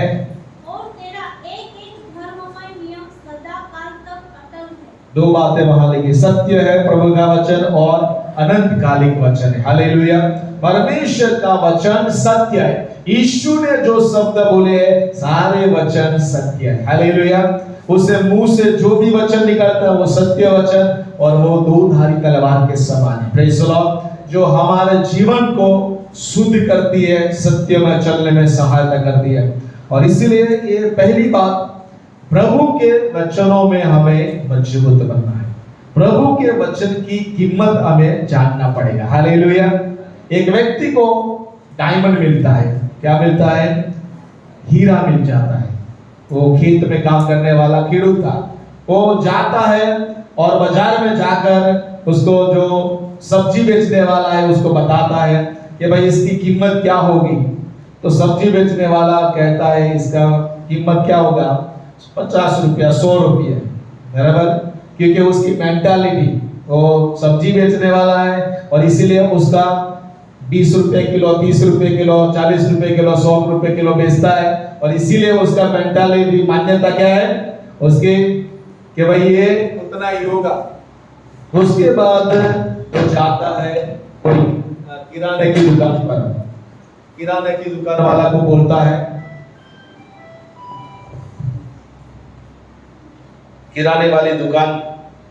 और तेरा एक एक धर्ममय नियम सदा काल तक अटल है। दो बातें वहां लिखी, सत्य है प्रभु का वचन और अनंत कालिक वचन है। हालेलुया। परमेश्वर का वचन सत्य है। यीशु ने जो शब्द बोले सारे वचन सत्य है। हालेलुया। उसे मुंह से जो भी वचन निकलता है वो सत्य वचन, और वो दो धारी तलवार के समान है। Praise the Lord. जो हमारे जीवन को शुद्ध करती है, सत्य में चलने में सहायता करती है। और इसीलिए ये पहली बात, प्रभु के वचनों में हमें मजबूत बनना है। प्रभु के वचन की कीमत हमें जानना पड़ेगा। हालेलुया। एक व्यक्ति को डायमंड मिलता है, क्या मिलता है? हीरा मिल जाता है। वो खेत में काम करने वाला खेडूत था, वो जाता है और बाजार में जाकर उसको जो सब्जी बेचने वाला है उसको बताता है कि भाई इसकी कीमत क्या होगी। तो सब्जी बेचने वाला कहता है इसका कीमत क्या होगा? 50 रुपया, 100 रुपये, बराबर। क्योंकि उसकी मेंटालिटी, वो सब्जी बेचने वाला है और इसीलिए उसका 20 रुपए किलो, 30 रुपए किलो, 40 रुपए किलो, 100 रुपए किलो बेचता है। और इसीलिए उसका मेंटालिटी, मान्यता क्या है उसके, कि भाई ये उतना ही होगा। उसके बाद वो जाता है कोई किराने की दुकान पर, किराने की दुकान वाला को बोलता है, किराने वाली दुकान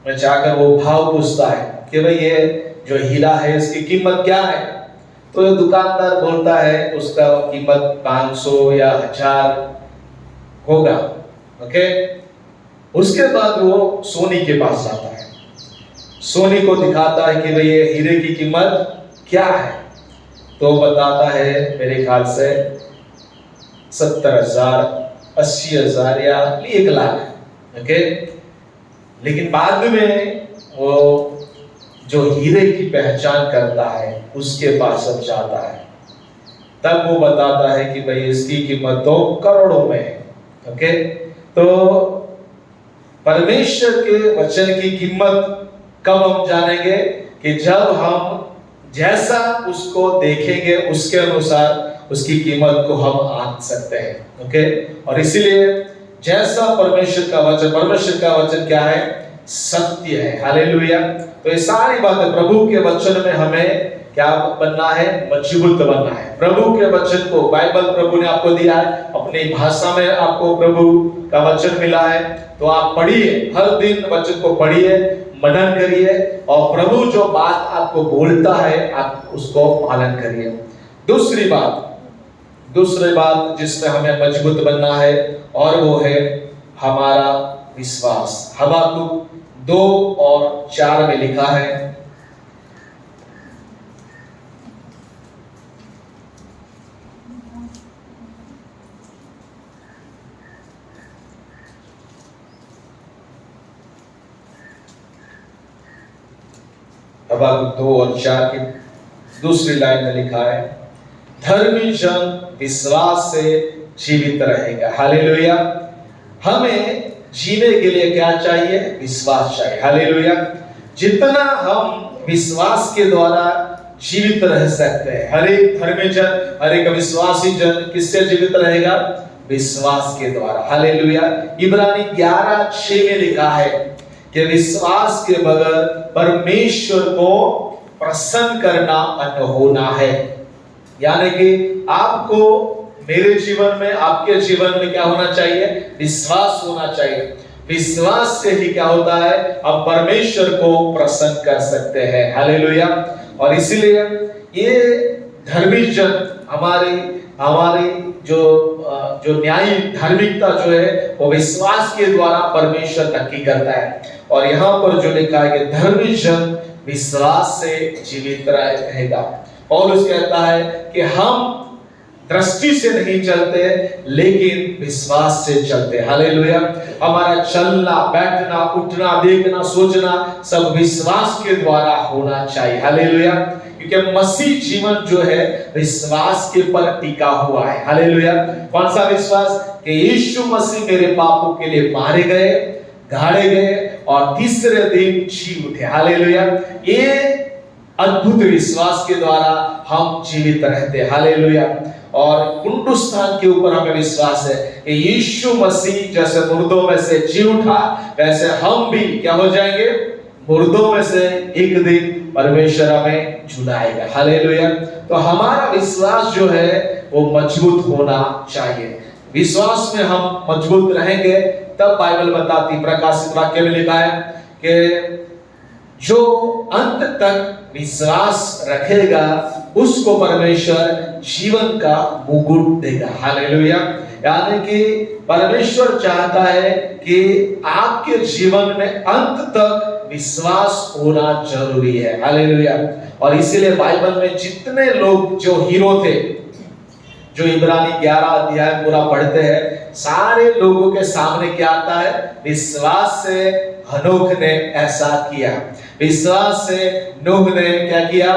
में जाकर वो भाव पूछता है कि भाई ये जो हीरा है इसकी कीमत क्या है? तो ये दुकानदार बोलता है उसका कीमत 500 या 1000 होगा। ओके। उसके बाद वो सोनी के पास जाता है, सोनी को दिखाता है कि भाई ये हीरे की कीमत क्या है? तो बताता है मेरे ख्याल से 70,000, 80,000 या 1 लाख। ओके। लेकिन बाद में वो जो हीरे की पहचान करता है उसके पास अब जाता है, तब वो बताता है कि भाई इसकी कीमत तो करोड़ों में है। ओके। तो परमेश्वर के वचन की कीमत कब हम जानेंगे? कि जब हम जैसा उसको देखेंगे उसके अनुसार उसकी कीमत को हम आंक सकते हैं। ओके। और इसीलिए जैसा परमेश्वर का वचन क्या है? सत्य है। हालेलुया। तो ये सारी बातें प्रभु के वचन में हमें क्या बनना है? मजबूत बनना है। प्रभु के वचन को, बाइबल प्रभु ने आपको दिया है, अपनी भाषा में आपको प्रभु का वचन मिला है, तो आप पढ़िए, हर दिन वचन को पढ़िए, मनन करिए, और प्रभु जो बात आपको बोलता है आप उसको पालन करिए। दूसरी बात जिसमें हमें मजबूत बनना है, और वो है हमारा विश्वास। हबाकुक 2:4 में लिखा है, हबाकुक 2:4 की दूसरी लाइन में लिखा है, धर्मी जन विश्वास से जीवित रहेगा। हालेलुया। हमें जीने के लिए क्या चाहिए? विश्वास चाहिए। हालेलुया। जितना हम विश्वास के द्वारा जीवित रह सकते हैं, हर एक धर्मी जन, हर एक विश्वासी जन किससे जीवित रहेगा? विश्वास के द्वारा। हालेलुया। इब्रानी 11:6 में लिखा है कि विश्वास के बगैर परमेश्वर को प्रसन्न करना अन्य होना है। यानी कि आपको मेरे जीवन में, आपके जीवन में क्या होना चाहिए? विश्वास होना चाहिए। विश्वास से ही क्या होता है? आप परमेश्वर को प्रसन्न कर सकते हैं। हालेलुया। और इसीलिए ये धर्मी जन हमारी जो न्यायी धार्मिकता जो है वो विश्वास के द्वारा परमेश्वर नक्की करता है। और यहाँ पर जो लिखा है कि धर्मी जन विश्वास से जीवित रहेगा। पौलुस कहता है कि हम दृष्टि से नहीं चलते लेकिन विश्वास से चलते। हालेलुया। हमारा चलना, बैठना, उठना, देखना, सोचना सब विश्वास के द्वारा होना चाहिए। हालेलुया। क्योंकि मसीह जीवन जो है विश्वास के पर टिका हुआ है। हालेलुया। कौन सा विश्वास? कि यीशु मसीह मेरे पापों के लिए मारे गए, गाड़े गए और तीसरे दिन जी उठे। हालेलुया। ये अद्भुत विश्वास के द्वारा हम जीवित रहते हैं। हालेलुया। और पुनरुत्थान के ऊपर हमें विश्वास है कि यीशु मसीह जैसे मुर्दों में से जी उठा, वैसे हम भी क्या हो जाएंगे? मुर्दों में से एक दिन परमेश्वर हमें झुलाएगा। हालेलुया। तो हमारा विश्वास जो है वो मजबूत होना चाहिए। विश्वास में हम मजबूत रहेंगे तब बाइबल बताती, प्रकाशित वाक्य में लिखा है कि जो अंत तक विश्वास रखेगा उसको परमेश्वर जीवन का मुकुट देगा। हालेलुया। यानी कि परमेश्वर चाहता है कि आपके जीवन में अंत तक विश्वास होना जरूरी है। हालेलुया। और इसीलिए बाइबल में जितने लोग जो हीरो थे, जो इब्रानी 11 अध्याय पूरा पढ़ते हैं, सारे लोगों के सामने क्या आता है? विश्वास से हनोक ने ऐसा किया। विश्वास से नूह ने क्या किया?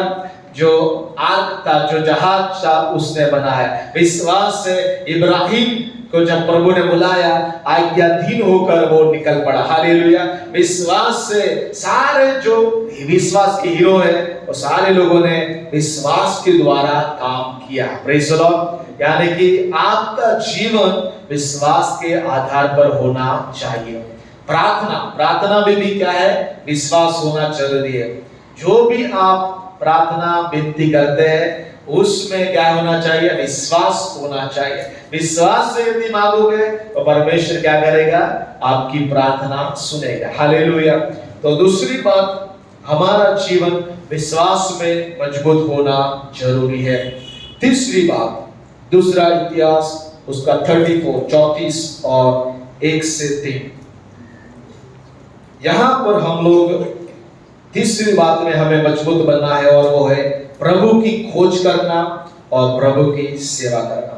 जो आग था, जो जहाज था, उसने बनाया। विश्वास से इब्राहिम को जब प्रभु ने बुलाया, आज्ञाधीन होकर वो निकल पड़ा। हालेलुया। विश्वास से सारे जो विश्वास के हीरो है वो सारे लोगों ने विश्वास के द्वारा काम किया। Praise the Lord. यानी कि आपका जीवन विश्वास के आधार पर होना चाहिए। प्रार्थना में भी क्या है? विश्वास होना जरूरी है। जो भी आप प्रार्थना विनती करते हैं उसमें क्या होना चाहिए? विश्वास होना चाहिए। विश्वास से यदि मांगोगे तो परमेश्वर क्या करेगा? आपकी प्रार्थना सुनेगा। हालेलुया। तो दूसरी बात, हमारा जीवन विश्वास में मजबूत होना जरूरी है। तीसरी बात, दूसरा इतिहास उसका 34 और 1 से 3। यहां पर हम लोग तीसरी बात में हमें मजबूत बनना है और वो है प्रभु की खोज करना और प्रभु की सेवा करना।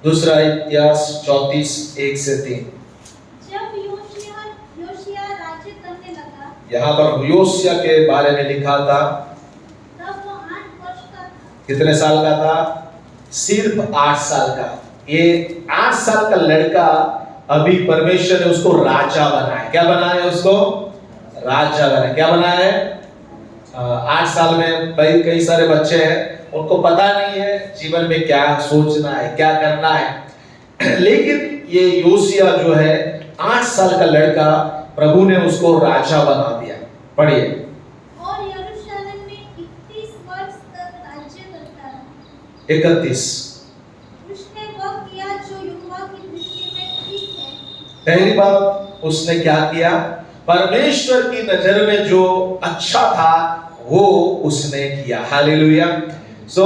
दूसरा इतिहास 34:1 से 3। जब योशिया राज्य करने लगा, यहाँ पर योशिया के बारे में लिखा था, तब वो 8 वर्ष का था। कितने साल का था? सिर्फ 8 साल का। ये 8 साल का लड़का अभी परमेश्वर ने उसको राजा बनाया। क्या बनाया? उसको राजा बनाया। क्या बनाया है? 8 साल में भाई कई सारे बच्चे हैं, उनको पता नहीं है जीवन में क्या सोचना है, क्या करना है। लेकिन ये योशिया जो है 8 साल का लड़का, प्रभु ने उसको राजा बना दिया। पढ़िए। और यरूशलेम में 31 वर्ष तक राज्य करता रहा। 31। उसने वह किया जो यहोवा की दृष्टि में ठीक है। पहली बात उसने क्या किया? परमेश्वर की नजर में जो अच्छा था वो उसने किया। हालेलुया। सो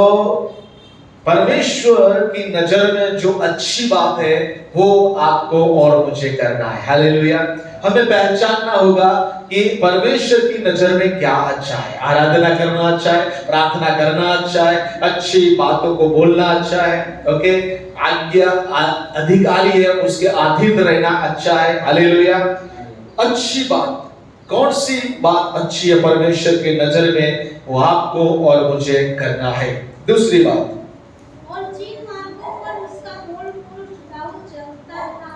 परमेश्वर की नजर में जो अच्छी बात है वो आपको और मुझे करना है। हालेलुया। हमें पहचानना होगा कि परमेश्वर की नजर में क्या अच्छा है। आराधना करना अच्छा है, प्रार्थना करना अच्छा है, अच्छी बातों को बोलना अच्छा है, ओके, आज्ञा अधिकारी है उसके अधीन रहना अच्छा है। हालेलुया। अच्छी बात, कौन सी बात अच्छी है परमेश्वर की नजर में, वो आपको और मुझे करना है। दूसरी बात, और जिन मार्गों पर उसका मूल पुरुष दाऊद चलता था,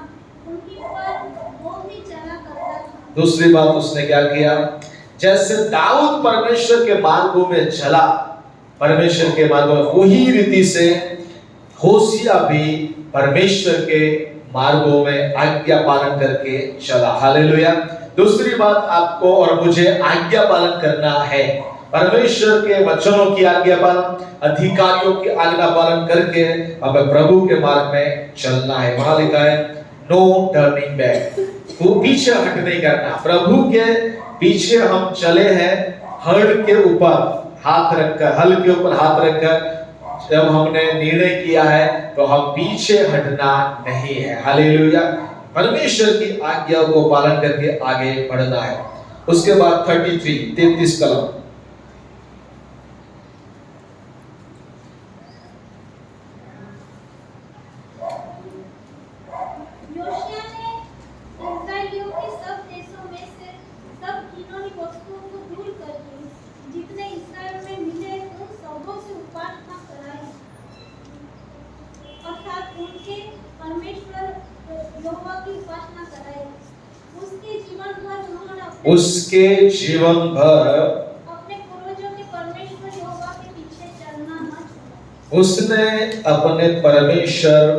उनकी पर वो भी चला करता था। दूसरी बात उसने क्या किया? जैसे दाऊद परमेश्वर के मार्गों में चला, परमेश्वर के मार्गों में, वही रीति से होशिया भी परमेश्वर के मार्गों में आज्ञा पालन करके चला। हालेलुया। दूसरी बात, आपको और मुझे आज्ञा पालन करना है। परमेश्वर के वचनों की आज्ञा पालन, अधिकारियों की आज्ञा पालन करके हमें प्रभु के मार्ग में चलना है। वहां लिखा है नो टर्निंग बैक, वो पीछे हट नहीं करना। प्रभु के पीछे हम चले हैं, हल के ऊपर हाथ रखकर, हल के ऊपर हाथ रखकर जब हमने निर्णय किया है तो हम पीछे हटना नहीं है। हालेलुया। परमेश्वर की आज्ञा को पालन करके आगे बढ़ना है। उसके बाद 33 कलम, योशिया ने इस्राएलियों के सब देशों में से सब घिनौनी वस्तुओं को दूर करके जितने इस्राएल में मिले उन सबों से उपासना कराई, अर्थात उनके परमेश्वर यहोवा की उपासना कराई। उसके जीवन भर उन्होंने उसके जीवन भर अपने पूर्वजों के परमेश्वर यहोवा के पीछे चलना न छोड़ा। उसने अपने परमेश्वर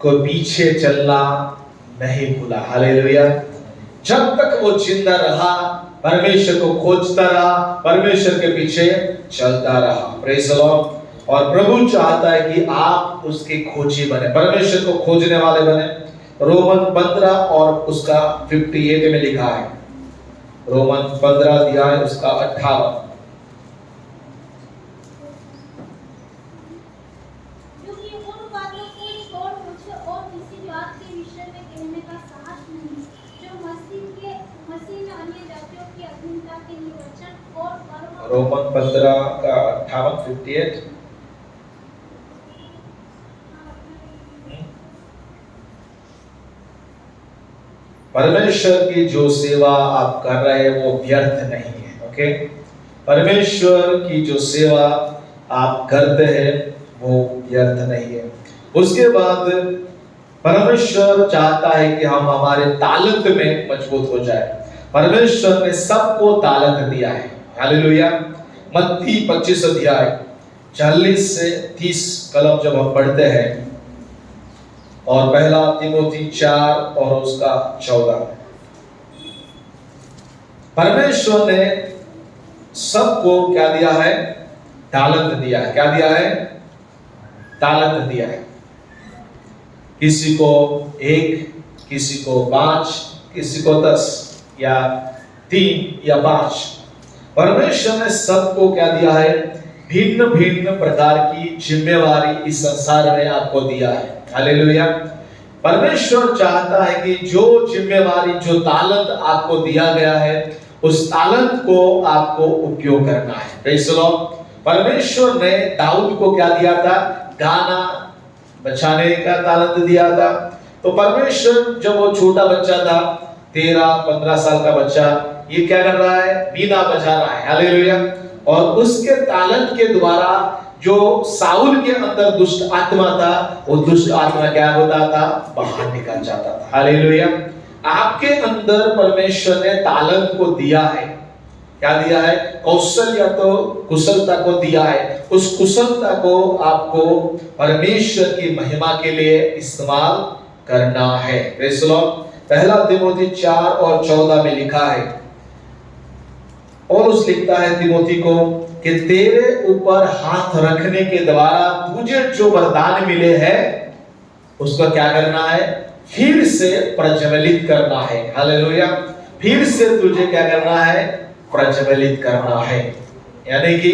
को पीछे चलना नहीं भूला। हालेलुया। जब तक वो जिंदा रहा, परमेश्वर को खोजता रहा, परमेश्वर के पीछे चलता रहा। Praise the Lord. और प्रभु चाहता है कि आप उसके खोजी बने, परमेश्वर को खोजने वाले बने। रोमन 15 और उसका 58 में लिखा है, रोमन 15 अध्याय उसका 58। क्योंकि उन बातों को छोड़ मुझे और किसी बात के विषय में कहने का साहस नहीं, जो मसीह में अन्य जातियों की अधीनता के लिए वचन और कर्म। रोमन 15 का 58, 58। परमेश्वर की जो सेवा आप कर रहे हैं वो व्यर्थ नहीं है। ओके, परमेश्वर की जो सेवा आप करते हैं वो व्यर्थ नहीं है। उसके बाद परमेश्वर चाहता है कि हम हमारे तालंत में मजबूत हो जाए। परमेश्वर ने सबको तालंत दिया है। हालेलुया। मत्ती 25 अध्याय 40 से 30 कलम जब हम पढ़ते हैं, और पहला तिमोथी 4 और उसका 14, परमेश्वर ने सबको क्या दिया है? तालंत दिया है। क्या दिया है? तालंत दिया है। किसी को 1, किसी को 5, किसी को 10 या 3 या 5। परमेश्वर ने सबको क्या दिया है? भिन्न भिन्न प्रकार की जिम्मेवारी इस संसार में आपको दिया है। हालेलुया। परमेश्वर चाहता है कि जो जिम्मेवारी, जो तालंत आपको दिया गया है, उस तालंत को आपको उपयोग करना है। Praise the Lord. परमेश्वर ने दाऊद को क्या दिया था? गाना बजाने का तालंत दिया था। तो परमेश्वर जब वो छोटा बच्चा था, 13-15 साल का बच्चा, ये क्या कर रहा है? बीना बजा रहा है। हालेलुया। और उसके तालंत के द्वारा जो साउल के अंदर दुष्ट आत्मा था, वो दुष्ट आत्मा क्या होता था? बाहर निकल जाता था। हालेलुया। आपके अंदर परमेश्वर ने तालंत को दिया है। क्या दिया है? कौशल या तो कुशलता को दिया है। उस कुशलता को आपको परमेश्वर की महिमा के लिए इस्तेमाल करना है। Praise the Lord. पहला तिमोथी 4 और 14 में लिखा है, और उस लिखता है तिमोथी को कि तेरे ऊपर हाथ रखने के द्वारा तुझे जो वरदान मिले हैं उसका क्या करना है? फिर से प्रज्वलित करना है। हालेलुया। फिर से तुझे क्या करना है? प्रज्वलित करना है। यानी कि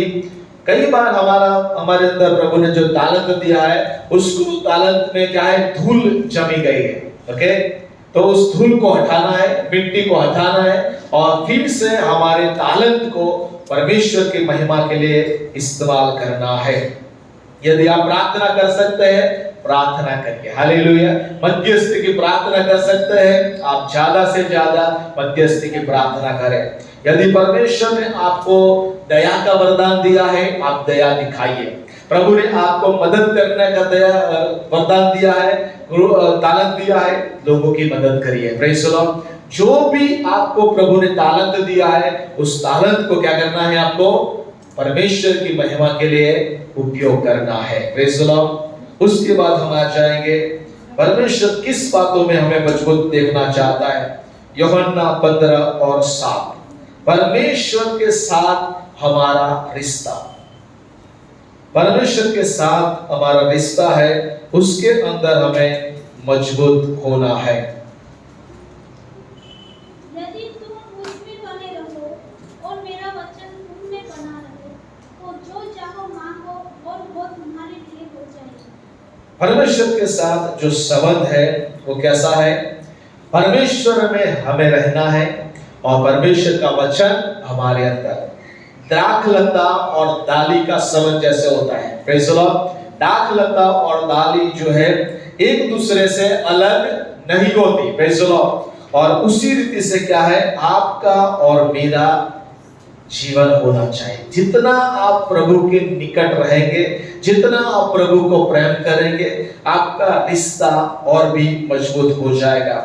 कई बार हमारे अंदर प्रभु ने जो तालंत दिया है, उसको तालंत में क्या है? धूल जमी गई है। ओके, तो उस धूल को हटाना है, मिट्टी को हटाना है, और फिर से हमारे तालंत को परमेश्वर की महिमा के लिए इस्तेमाल करना है। यदि आप प्रार्थना कर सकते हैं, प्रार्थना करिए। हालेलुया। मध्यस्थी की प्रार्थना कर सकते हैं, आप ज्यादा से ज्यादा मध्यस्थी की प्रार्थना करें। यदि परमेश्वर ने आपको दया का वरदान दिया है, आप दया दिखाइए। प्रभु ने आपको मदद करने का दया वरदान दिया है, तालंत दिया है, लोगों की मदद करिए। Praise the Lord. जो भी आपको प्रभु ने तालंत दिया है, उस तालंत को क्या करना है? आपको परमेश्वर की महिमा के लिए उपयोग करना है। Praise the Lord. उसके बाद हम आ जाएंगे परमेश्वर किस बातों में हमें मजबूत देखना चाहता है? यूहन्ना 15:7, परमेश्वर के साथ हमारा रिश्ता, परमेश्वर के साथ हमारा रिश्ता है, उसके अंदर हमें मजबूत होना है। यदि तुम मुझ में बने रहो और मेरा वचन तुम में बना रहे, तो जो चाहो मांगो और वो तुम्हारे लिए हो जाएगा। परमेश्वर के साथ जो संबंध है वो कैसा है? परमेश्वर में हमें रहना है और परमेश्वर का वचन हमारे अंदर। दाखलता और डाली का संबंध जैसे होता है, प्रेज़ द लॉर्ड, दाखलता और डाली जो है एक दूसरे से अलग नहीं होती, प्रेज़ द लॉर्ड। और उसी रीति से क्या है, आपका और मेरा जीवन होना चाहिए। जितना आप प्रभु के निकट रहेंगे, जितना आप प्रभु को प्रेम करेंगे, आपका रिश्ता और भी मजबूत हो जाएगा।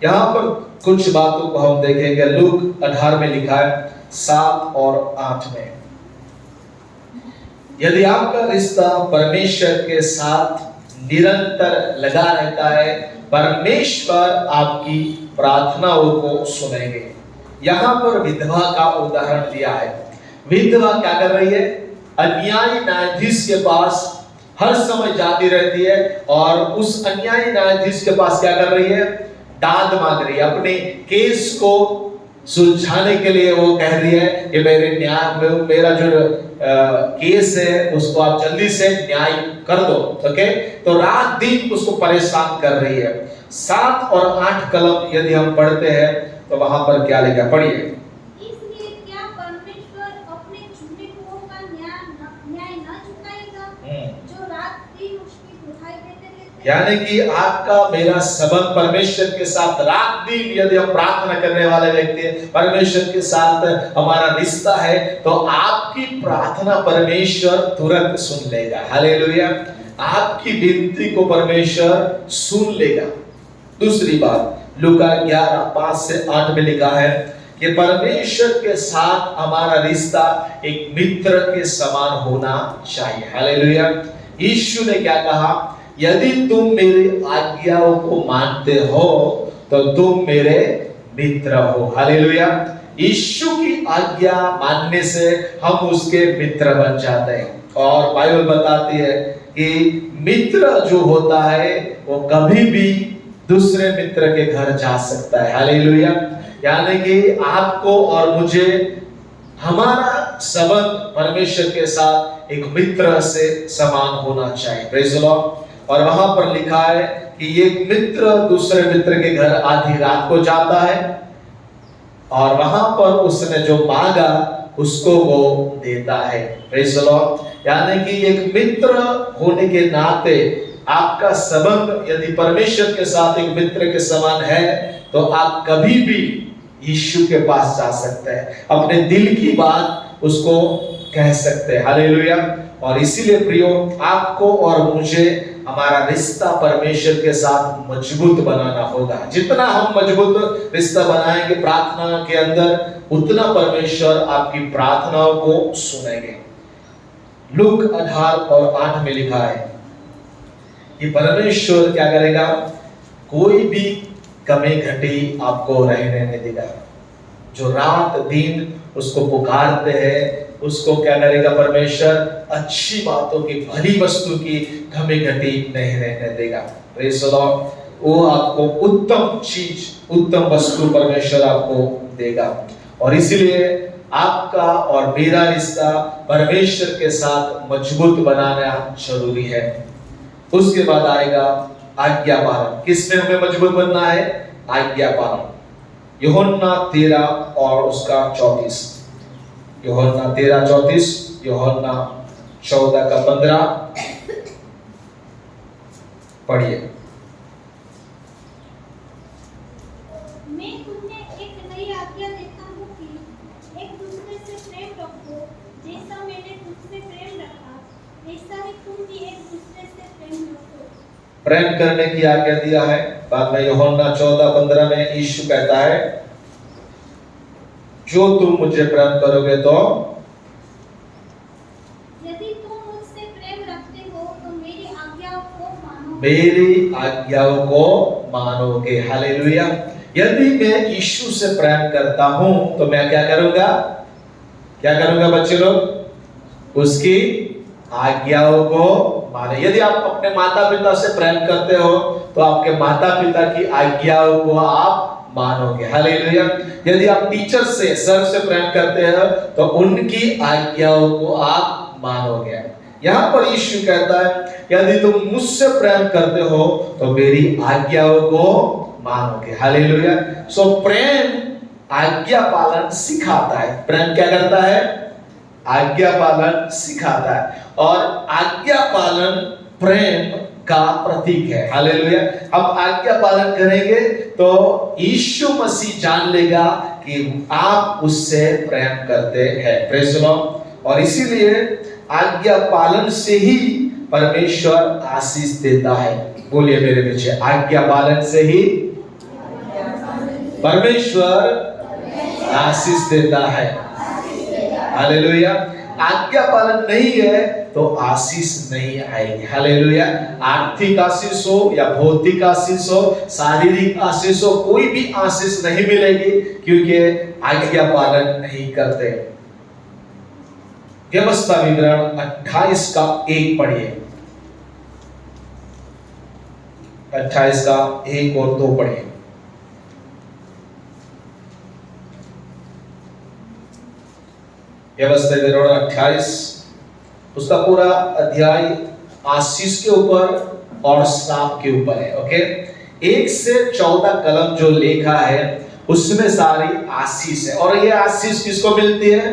यहाँ पर कुछ बातों को हम देखेंगे। लूक 18 में लिखा है 7 और 8 में, यदि आपका रिश्ता परमेश्वर के साथ निरंतर लगा रहता है, परमेश्वर आपकी प्रार्थनाओं को सुनेंगे। यहाँ पर विधवा का उदाहरण दिया है। विधवा क्या कर रही है? अन्यायी न्यायाधीश के पास हर समय जाती रहती है और उस अन्यायी न्यायाधीश के पास क्या कर रही है? दाद मांग रही है। अपने केस को सुलझाने के लिए वो कह रही है कि मेरा जो केस है उसको आप जल्दी से न्याय कर दो। ओके, तो रात दिन उसको परेशान कर रही है। 7 और 8 कलम यदि हम पढ़ते हैं तो वहां पर क्या लिखा, पढ़िए। इसलिए क्या परमेश्वर अपने चुने हुओं का न्याय न चुकाएगा, जो रात दिन उसकी दुहाई देते रहते हैं? यानी कि आपका मेरा संबंध परमेश्वर के साथ रात दिन, यदि हम प्रार्थना करने वाले व्यक्ति हैं, परमेश्वर के साथ हमारा रिश्ता है, तो आपकी प्रार्थना परमेश्वर तुरंत सुन लेगा। हालेलुया, आपकी विनती को परमेश्वर सुन लेगा। दूसरी बात, लूका 11:5 से 8 में लिखा है कि परमेश्वर के साथ हमारा रिश्ता एक मित्र के समान होना चाहिए। हालेलुया, यीशु ने क्या कहा? यदि तुम मेरी आज्ञाओं को मानते हो तो तुम मेरे मित्र हो। हालेलुया, यीशु की आज्ञा मानने से हम उसके मित्र बन जाते हैं। और बाइबल बताती है कि मित्र जो होता है वो कभी भी दूसरे मित्र के घर जा सकता है। हालेलुया, यानी कि आपको और मुझे हमारा संबंध परमेश्वर के साथ एक मित्र से समान होना चाहिए। Praise the Lord. और वहां पर लिखा है कि एक मित्र दूसरे मित्र के घर आधी रात को जाता है और वहां पर उसने जो मांगा उसको वो देता है। Praise the Lord. यानी कि एक मित्र होने के नाते आपका संबंध यदि परमेश्वर के साथ एक मित्र के समान है तो आप कभी भी यीशु के पास जा सकते हैं, अपने दिल की बात उसको कह सकते हैं। हालेलुया। और इसीलिए प्रियो, आपको और मुझे हमारा रिश्ता परमेश्वर के साथ मजबूत बनाना होगा। जितना हम मजबूत रिश्ता बनाएंगे प्रार्थना के अंदर, उतना परमेश्वर आपकी प्रार्थनाओं को सुनेंगे। लूक 18 और 8 में लिखा है कि परमेश्वर क्या करेगा? कोई भी कमी घटी आपको रहने नहीं देगा। जो रात दिन उसको पुकारते हैं उसको क्या करेगा परमेश्वर? अच्छी बातों की, भली वस्तु की कमी घटी नहीं रहने देगा। Praise the Lord. वो आपको उत्तम चीज, उत्तम वस्तु परमेश्वर आपको देगा। और इसीलिए आपका और मेरा रिश्ता परमेश्वर के साथ मजबूत बनाना जरूरी है। उसके बाद आएगा आज्ञा पालन। किसमें हमें मजबूत बनना है? आज्ञा पालन। यूहन्ना 13 और उसका 34, यूहन्ना 13:34, यूहन्ना 14:15 पढ़िए। मैं तुम्हें एक नई आज्ञा देता हूँ कि एक दूसरे से प्रेम रखो। जैसा मैंने तुमसे प्रेम रखा, वैसा ही तुम भी एक दूसरे से प्रेम रखो। प्रेम करने की आज्ञा दिया है। बाद में यूहन्ना 14:15 में यीशु कहता है, जो तुम मुझे प्रेम करोगे तो यदि तुम मुझसे प्रेम रखते हो तो मेरी आज्ञाओं को मानो। मेरी आज्ञाओं को मानोगे। हालेलुया। यदि मैं यीशु से प्रेम करता हूं तो मैं क्या करूंगा? क्या करूंगा बच्चे लोग? उसकी आज्ञाओं को माने। यदि आप अपने माता पिता से प्रेम करते हो तो आपके माता पिता की आज्ञाओं को आप मानोगे। हालेलुया। यदि आप टीचर से, सर से प्रेम करते हैं तो उनकी आज्ञाओं को आप मानोगे। यहां पर यीशु कहता है यदि तुम मुझसे प्रेम करते हो तो मेरी आज्ञाओं को मानोगे। हालेलुया। सो प्रेम आज्ञा पालन सिखाता है। प्रेम क्या करता है? आज्ञा पालन सिखाता है, और आज्ञा पालन प्रेम का प्रतीक है। हालेलुया। अब आज्ञा पालन करेंगे तो यीशु मसीह जान लेगा कि आप उससे प्रेम करते हैं। Praise the Lord. और इसीलिए आज्ञा पालन से ही परमेश्वर आशीष देता है। बोलिए मेरे पीछे, आज्ञा पालन से ही परमेश्वर आशीष देता है। हालेलुया। आज्ञा पालन नहीं है तो आशीष नहीं आएगी। हालेलुया। आर्थिक आशीष हो या भौतिक आशीष हो, शारीरिक आशीष हो, कोई भी आशीष नहीं मिलेगी क्योंकि आज्ञा पालन नहीं करते। व्यवस्था विवरण 28 का 1 पढ़िए। 28 का 1 और 2 पढ़िए। व्यवस्था विवरण 28, उसका पूरा अध्याय आशीष के ऊपर और श्राप के ऊपर है। ओके, 1 से 14 कलम जो लेखा है उसमें सारी आशीष है। और ये आशीष किसको मिलती है?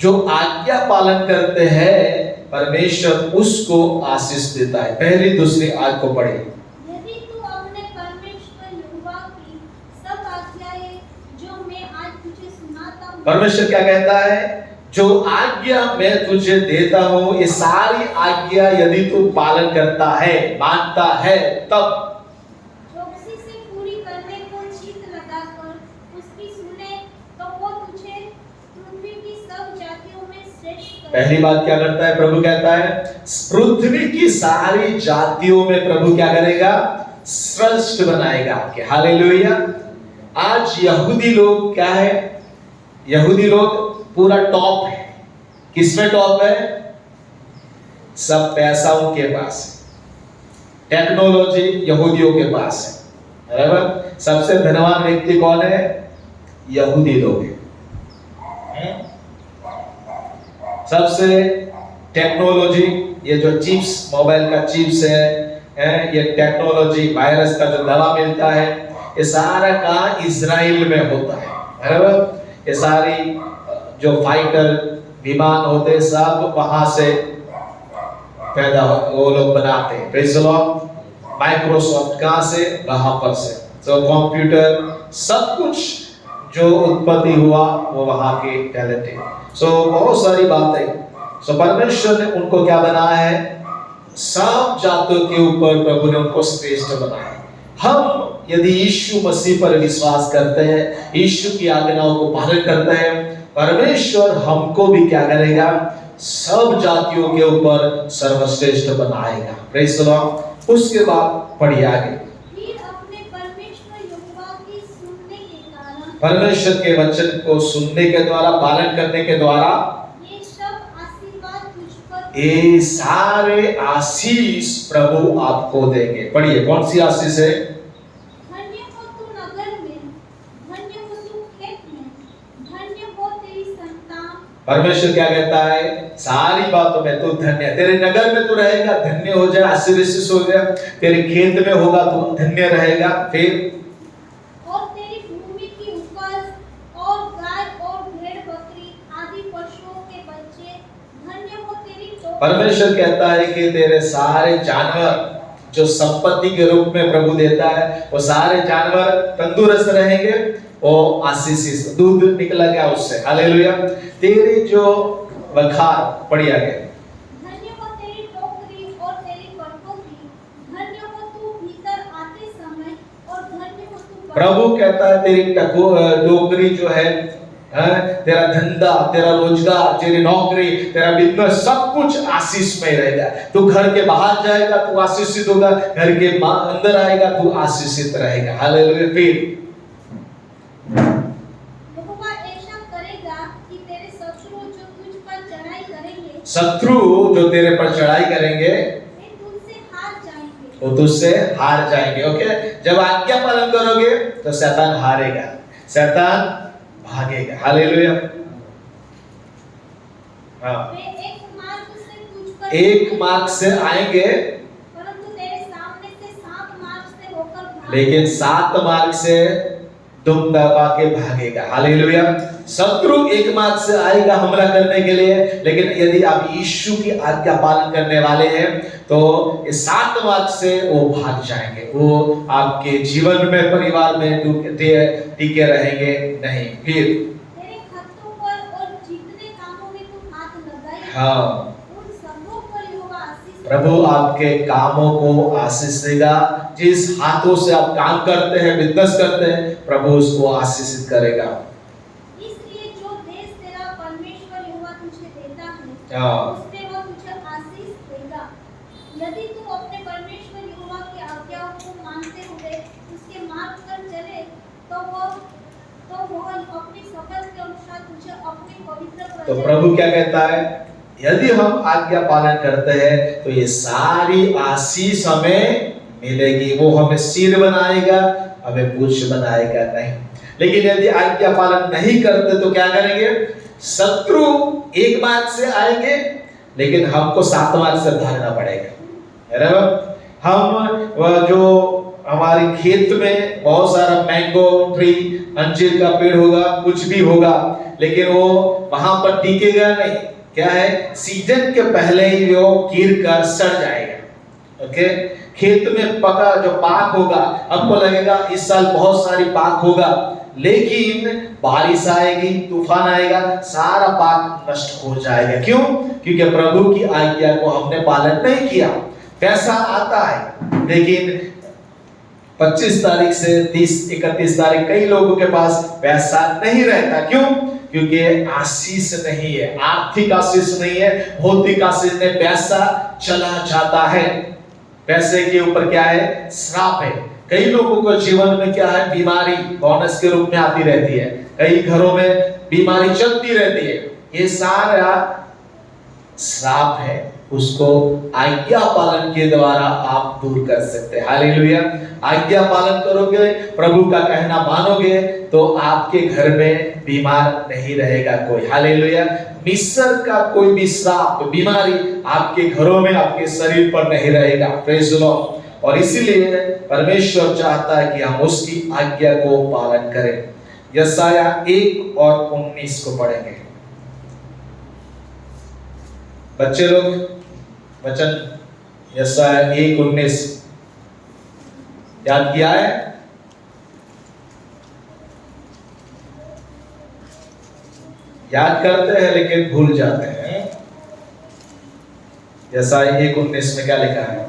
जो आज्ञा पालन करते हैं परमेश्वर उसको आशीष देता है। पहली दूसरी आयत को पढ़िए। यदि तू अपने परमेश्वर यहोवा की सब आज्ञाएं जो मैं आज तुझे सुनाता हूं, परमेश्वर क्या कहता है? जो आज्ञा मैं तुझे देता हूं, ये सारी आज्ञा यदि तू पालन करता है, मानता है, तब चौकसी से पूरी करने को चित्त लगाकर उसकी सुने तो वो तुझे पृथ्वी की सब जातियों में श्रेष्ठ करेगा। पहली बात क्या करता है? प्रभु कहता है पृथ्वी की सारी जातियों में प्रभु क्या करेगा? श्रेष्ठ बनाएगा। हालेलुया। आज यहूदी लोग क्या है? यहूदी लोग पूरा टॉप है। किसमें टॉप है? सब पैसा उनके पास है, टेक्नोलॉजी यहूदियों के पास है। बराबर। सबसे धनवान व्यक्ति कौन है? यहूदी लोग हैं। सबसे टेक्नोलॉजी, ये जो चिप्स, मोबाइल का चिप्स है, ये टेक्नोलॉजी, वायरस का जो दवा मिलता है, ये सारा का इजराइल में होता है। बराबर। ये सारी जो फाइटर विमान होते सब वहां से पैदा वो लोग बनाते हैं। Praise the Lord. माइक्रोसॉफ्ट कहां से? वहां पर से। तो कंप्यूटर सब कुछ जो उत्पत्ति हुआ वो वहां के टैलेंट है। सो बहुत सारी बातें। सो परमेश्वर ने उनको क्या बनाया है? सब जातियों के ऊपर प्रभु ने उनको श्रेष्ठ बनाया। हम यदि यीशु मसीह पर विश्वास करते हैं, यीशु की आज्ञाओं को पालन करते हैं, परमेश्वर हमको भी क्या करेगा? सब जातियों के ऊपर सर्वश्रेष्ठ बनाएगा। Praise the Lord. उसके बाद पढ़िए आगे। फिर अपने परमेश्वर यहोवा की सुनने के कारण, परमेश्वर के वचन को सुनने के द्वारा, पालन करने के द्वारा ये सब आशीर्वाद तुझ पर, ये सारे आशीष प्रभु आपको देंगे। पढ़िए, कौन सी आशीष है? धन्य हो तू नगर में, धन्य हो तू खेत में, धन्य हो तेरी संतान। परमेश्वर क्या कहता है? सारी बातों में तू धन्य है। तेरे नगर में तू रहेगा, धन्य हो जाए, आशीर्वादित हो जाए। तेरे खेत में होगा तो धन्य रहेगा। फिर और तेरी भूमि की उपज और गाय और भेड़ बकरी आदि पशुओं के बच्चे, धन्य हो तेरी टोकरी। परमेश्वर कहता है कि तेरे सारे जानवर जो संपत्ति के रूप में प्रभु देता है, वो सारे जानवर तंदुरुस्त रहेंगे, वो आशीषित, दूध निकलेगा उससे। हालेलुया। तेरी जो वखार, पढ़िए आगे। धन्य हो तेरी टोकरी और तेरी कटोरी, धन्य हो तू भीतर आते समय और धन्य हो तू प्रभु कहता है तेरी टोकरी जो है तेरा धंधा, तेरा रोजगार, तेरी नौकरी, तेरा बिजनेस, सब कुछ आशीष में रहेगा। तू घर के बाहर जाएगा तू आशीषित होगा, घर के अंदर आएगा तू आशीषित रहेगा। हालेलुया। फिर यहोवा ऐसा करेगा कि तेरे शत्रु जो तुझ पर चढ़ाई करेंगे, शत्रु जो तेरे पर चढ़ाई करेंगे वे तुझसे हार जाएंगे। वो तुझसे हार जाएंगे। ओके, जब आज्ञा पालन करोगे तो शैतान हारेगा, शैतान भागेगा। हालेलुया। हाँ, वे एक मार्ग से आएंगे परंतु तेरे सामने से 7 मार्ग से होकर भागेंगे। लेकिन 7 मार्ग से दुम दबा के भागेगा। हालेलुया। शत्रु एक मार्ग से आएगा हमला करने के लिए, लेकिन यदि आप यीशु की आज्ञा पालन करने वाले हैं तो इस 7 मार्ग से वो भाग जाएंगे। वो आपके जीवन में, परिवार में टिके रहेंगे नहीं। फिर तेरे खतों पर और जितने कामों में तू हाथ लगाएगा, हाँ, उन सबों पर यहोवा आशीष प्रभु आपके कामों को आशीष देगा। जिस हाथों से आप काम करते हैं, बिजनेस करते हैं, प्रभु उसको आशीषित करेगा। इसलिए जो देश तेरा परमेश्वर यहोवा तुझे देता है, हाँ, उसमें वह तुझे आशीष देगा। यदि तू अपने परमेश्वर यहोवा की आज्ञाओं को मानते हुए उसके मार्ग पर चले, तो वह अपनी सकल के अनुसार तुझे अपनी पवित्र तो प्रजा प्रभु क्या कहता है, यदि हम आज्ञा पालन करते हैं तो ये सारी आशीष हमें मिलेगी। वो हमें सिर बनाएगा, हमें पूछ बनाएगा नहीं। लेकिन यदि आज्ञा पालन नहीं करते तो क्या करेंगे, शत्रु एक मार्ग से आएंगे लेकिन हमको 7 मार्ग से भागना पड़ेगा। हम जो हमारे खेत में बहुत सारा मैंगो ट्री, अंजीर का पेड़ होगा, कुछ भी होगा, लेकिन वो वहां पर टिकेगा नहीं। क्या है, सीजन के पहले ही वो गिर कर सड़ जाएगा। ओके, खेत में पका जो पाक होगा, आपको लगेगा इस साल बहुत सारी पाक होगा, लेकिन बारिश आएगी, तूफान आएगा, सारा पाक नष्ट हो जाएगा। क्यों? क्योंकि प्रभु की आज्ञा को हमने पालन नहीं किया। पैसा आता है लेकिन 25 तारीख से 30-31 तारीख कई लोगों के पास पैसा नहीं रहता। क्यों? क्योंकि आशीष नहीं है, आर्थिक आशीष नहीं है, भौतिक आशीष नहीं, पैसा चला जाता है। पैसे के ऊपर क्या है, श्राप है। कई लोगों को जीवन में क्या है, बीमारी बोनस के रूप में आती रहती है, कई घरों में बीमारी चलती रहती है। ये सारा श्राप है, उसको आज्ञा पालन के द्वारा आप दूर कर सकते हैं। हालेलुया। आज्ञा पालन करोगे, प्रभु का कहना मानोगे तो आपके घर में बीमार नहीं रहेगा कोई। हालेलुया। मिस्र का कोई भी श्राप, बीमारी आपके घरों में, आपके शरीर पर नहीं रहेगा। Praise the Lord. और इसीलिए परमेश्वर चाहता है कि हम उसकी आज्ञा को पालन करें। यशाया 1 और 19 को पढ़ेंगे बच्चे लोग। वचन यशाया 1:19 याद किया है? याद करते हैं लेकिन भूल जाते हैं। यशाया 1:19 में क्या लिखा है?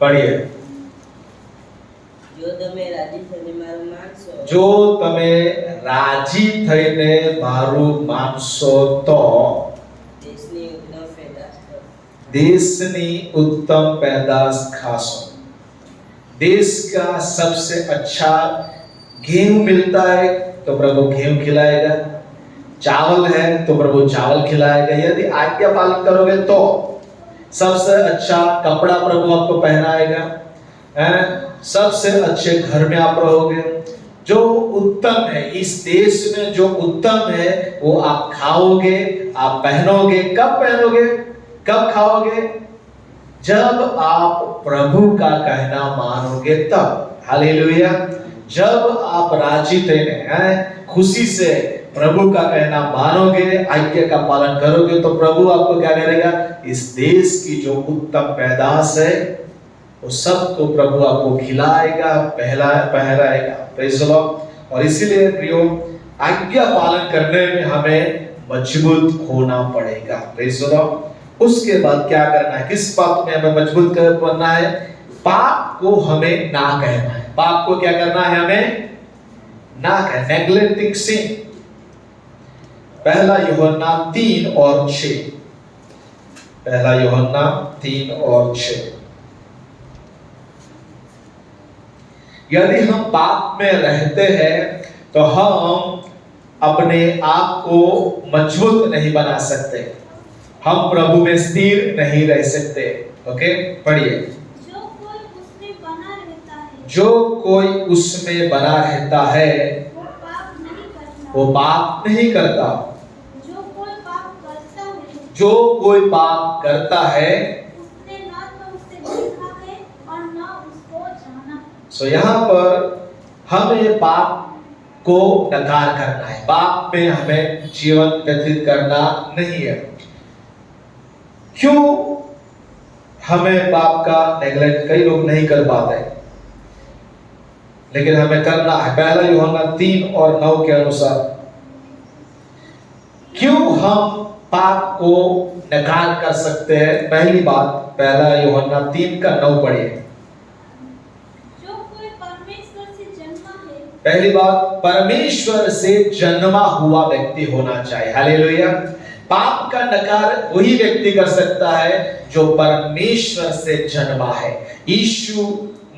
पढ़िए। જો તમે રાજી થઈને મારું માનશો તો દેશની ઉત્તમ પેદાશ ખાશો। देश का सबसे अच्छा गेहूं मिलता है तो प्रभु गेहूं खिलाएगा, चावल है तो प्रभु चावल खिलाएगा। यदि आज्ञा पालन करोगे तो सबसे अच्छा कपड़ा प्रभु आपको पहनाएगा, सबसे अच्छे घर में आप रहोगे। जो उत्तम है इस देश में, जो उत्तम है वो आप खाओगे, आप पहनोगे। कब पहनोगे, कब खाओगे? जब आप प्रभु का कहना मानोगे तब। हालेलुया। जब आप राजी थे, खुशी से प्रभु का कहना मानोगे, आज्ञा का पालन करोगे तो प्रभु आपको क्या करेगा, इस देश की जो उत्तम पैदाश है वो सब को प्रभु आपको खिलाएगा, पहराएगा। Praise the Lord. और इसीलिए प्रियो, आज्ञा पालन करने में हमें मजबूत होना पड़ेगा। Praise the Lord. उसके बाद क्या करना है, किस बात में हमें मजबूत बनना है? पाप को हमें ना कहना है। पाप को क्या करना है? हमें ना कहना, नेग्लेक्टिंग सिन। पहला यूहन्ना 3 और 6, पहला यूहन्ना 3 और 6। यदि हम पाप में रहते हैं तो हम अपने आप को मजबूत नहीं बना सकते, हम प्रभु में स्थिर नहीं रह सकते। ओके, पढ़िए। जो कोई उसमें बना रहता है, जो कोई उसमें बना रहता है वो पाप नहीं करता। वो पाप नहीं करता। जो कोई पाप करता है, जो कोई पाप करता है, उसने ना तो उसे देखा है और ना उसको जाना। सो यहाँ पर हमें पाप को नकार करना है, पाप में हमें जीवन व्यतीत करना नहीं है। क्यों हमें पाप का नेग्लेक्ट कई लोग नहीं कर पाते, लेकिन हमें करना है। पहला यूहन्ना 3 और 9 के अनुसार क्यों हम पाप को नकार कर सकते हैं? पहली बात, पहला यूहन्ना 3 का 9 पढ़िए। जो कोई परमेश्वर से जन्मा है, पहली बात, परमेश्वर से जन्मा हुआ व्यक्ति होना चाहिए। हालेलुया। पाप का नकार वही व्यक्ति कर सकता है जो परमेश्वर से जन्मा है। यीशु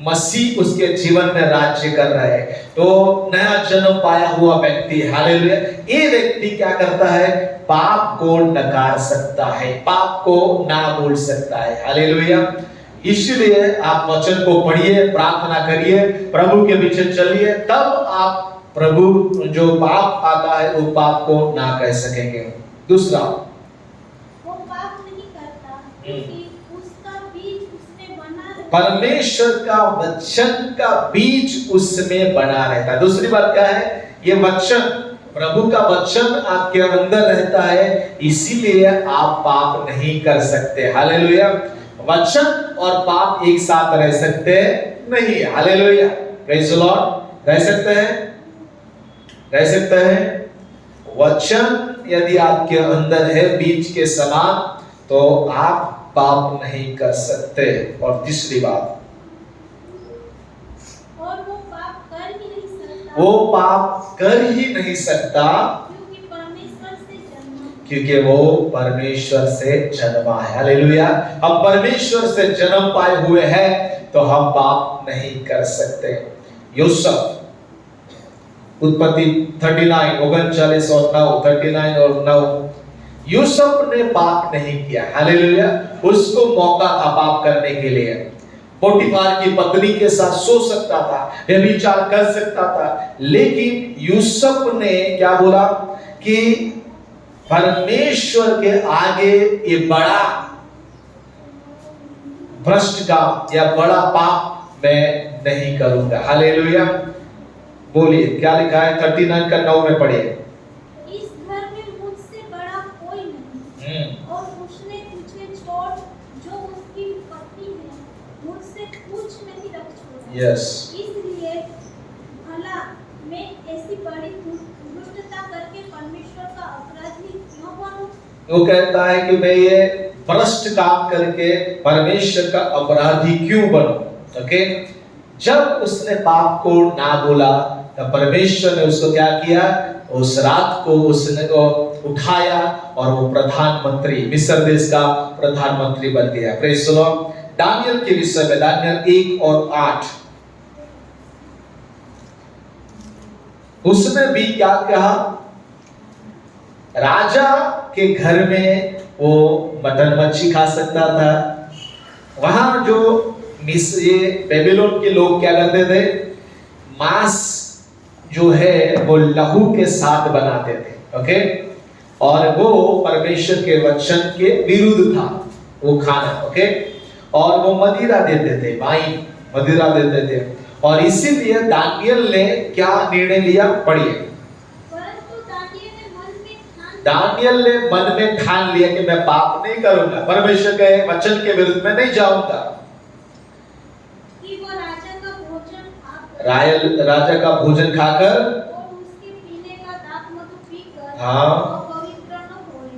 मसीह उसके जीवन में राज्य कर रहा है, तो नया जन्म पाया हुआ व्यक्ति, हालेलुया, ये व्यक्ति क्या करता है? पाप को नकार सकता है, पाप को ना बोल सकता है। हालेलुया। इसलिए आप वचन को पढ़िए, प्रार्थना करिए, प्रभु के पीछे चलिए, तब आप प्रभु जो पाप आता है वो पाप को ना कह सकेंगे। दूसरा, वो पाप नहीं करता क्योंकि उसका बीज उसमें बना रहता है। परमेश्वर का वचन का बीज उसमें बना रहता है। दूसरी बात क्या है? ये वचन, प्रभु का वचन आपके अंदर रहता है, इसीलिए आप पाप नहीं कर सकते। हालेलुया। वचन और पाप एक साथ रह सकते नहीं है। Hallelujah, praise the Lord. रह सकते हैं, रह सकते हैं। वचन यदि आपके अंदर है बीज के समान, तो आप पाप नहीं कर सकते। और तीसरी बात, और वो पाप कर ही नहीं सकता, वो पाप कर ही नहीं सकता क्योंकि परमेश्वर से जन्मा है। क्योंकि वो परमेश्वर से जन्मा है। हालेलुया। हम परमेश्वर से जन्म पाए हुए हैं तो हम पाप नहीं कर सकते। यूसुफ, उत्पत्ति 39 39 और 9, 39 और 9, यूसुफ ने पाप नहीं किया। हालेलुया। उसको मौका था पाप करने के लिए। पोटीफार की पत्नी के साथ सो सकता था, व्यभिचार कर सकता था, लेकिन यूसुफ ने क्या बोला कि परमेश्वर के आगे ये बड़ा भ्रष्ट काम या बड़ा पाप मैं नहीं करूंगा। हालेलुया। बोलिए क्या लिखा है? 39 का 9 में पढ़िए। इस घर में मुझसे बड़ा कोई नहीं, और उसने तुझे छोड़ जो उसकी पत्नी है, मुझसे कुछ नहीं रख छोड़ा। यस। इसलिए भला मैं ऐसी बड़ी दुष्टता करके परमेश्वर का अपराधी क्यों बनूं? वो कहता है कि मैं ये भ्रष्ट काम करके परमेश्वर का अपराधी क्यों बनूं? ओके, जब उसने पाप को ना बोला तब परमेश्वर ने उसको क्या किया? उस रात को उसने को उठाया और वो प्रधानमंत्री, मिस्र देश का प्रधानमंत्री बन गया। Praise the Lord. दानियल के विषय में, दानियल 1 और 8, उसने भी क्या कहा? राजा के घर में वो मटन मच्छी खा सकता था। वहां जो मिस्र बेबीलोन के लोग क्या करते थे? मांस जो है वो लहू के साथ बनाते थे। ओके, और वो परमेश्वर के वचन के विरुद्ध था वो खाना। ओके, और वो मदिरा देते थे, वाइन मदिरा देते थे, और इसीलिए दानियल ने क्या निर्णय लिया? पढ़िए। परंतु दानियल ने मन में ठान लिया कि मैं पाप नहीं करूंगा, परमेश्वर के वचन के विरुद्ध में नहीं जाऊंगा। कि वो राजा का भोजन खाकर और उसके पीने का दाखमधु पीकर हाँ। वो पवित्र न होए।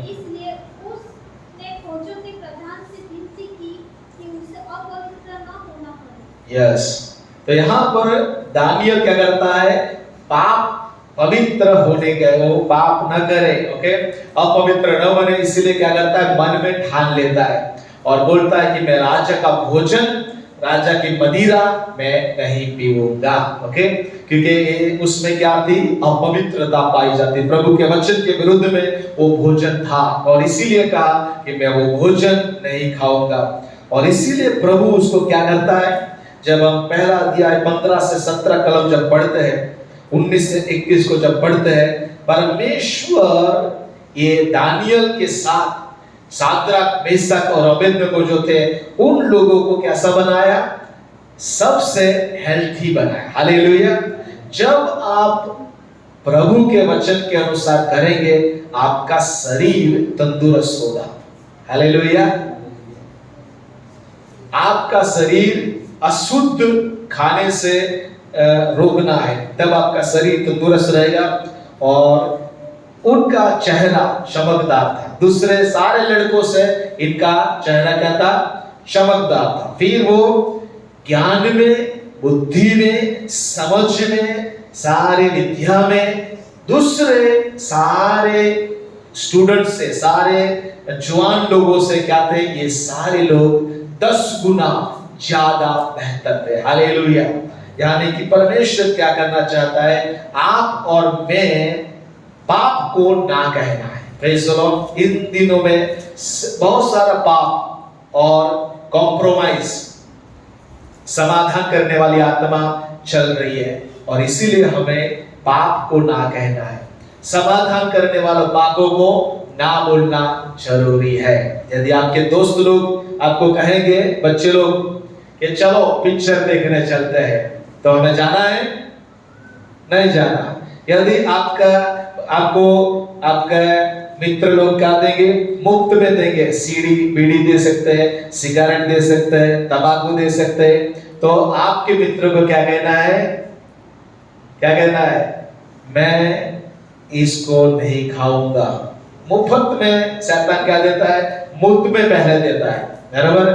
इसलिए उसने फौजों के प्रधान से विनती की कि उसे अपवित्र न यस, तो यहाँ पर दानियल क्या करता है, पाप पवित्र होने के, वो पाप न करे, ओके, अपवित्र न बने, इसीलिए क्या करता है, मन में ठान लेता है और बोलता है कि मैं राजा का भोजन, राजा की मदिरा मैं नहीं पीऊंगा, ओके, क्योंकि उसमें क्या थी, अपवित्रता पाई जाती, प्रभु के वचन के विरुद्ध में वो भोजन था और इसीलिए कहा कि मैं वो भोजन नहीं खाऊंगा। और इसीलिए प्रभु उसको क्या करता है, जब हम पहला अध्याय 15 से 17 कलम जब पढ़ते हैं, 19 से 21 को जब पढ़ते हैं, परमेश्वर ये दानियल के साथ साद्राक, मेशक और अबेदनगो जो थे, उन लोगों को कैसा बनाया, सबसे हेल्थी बनाया। हालेलुया। जब आप प्रभु के वचन के अनुसार करेंगे, आपका शरीर तंदुरुस्त होगा। हालेलुया। आपका शरीर अशुद्ध खाने से रोकना है, तब आपका शरीर तंदुरुस्त रहेगा। और उनका चेहरा चमकदार था, दूसरे सारे लड़कों से इनका चेहरा क्या था, चमकदार था। फिर वो ज्ञान में, बुद्धि में, समझ में, सारे विद्या में, दूसरे सारे स्टूडेंट से, सारे जवान लोगों से क्या थे, ये सारे लोग 10 गुना ज्यादा बेहतर थे। हालेलुया। यानी कि परमेश्वर क्या करना चाहता है, आप और मैं पाप को ना कहना है। Praise the Lord. इन दिनों में बहुत सारा पाप और कॉम्प्रोमाइज, समाधान करने वाली आत्मा चल रही है और इसीलिए हमें पाप को ना कहना है, समाधान करने वाले पापों को ना बोलना जरूरी है। यदि आपके दोस्त लोग आपको कहेंगे, बच्चे लोग, कि चलो पिक्चर देखने चलते हैं, तो हमें जाना है, नहीं जाना। यदि आपका मित्र लोग क्या देंगे, मुफ्त में देंगे, सीडी बीड़ी दे सकते हैं, सिगरेट दे सकते हैं, तंबाकू दे सकते हैं, तो आपके मित्र को क्या कहना है, क्या कहना है, मैं इसको नहीं खाऊंगा। मुफ्त में शैतान क्या देता है, मुफ्त में पहले देता है, बराबर,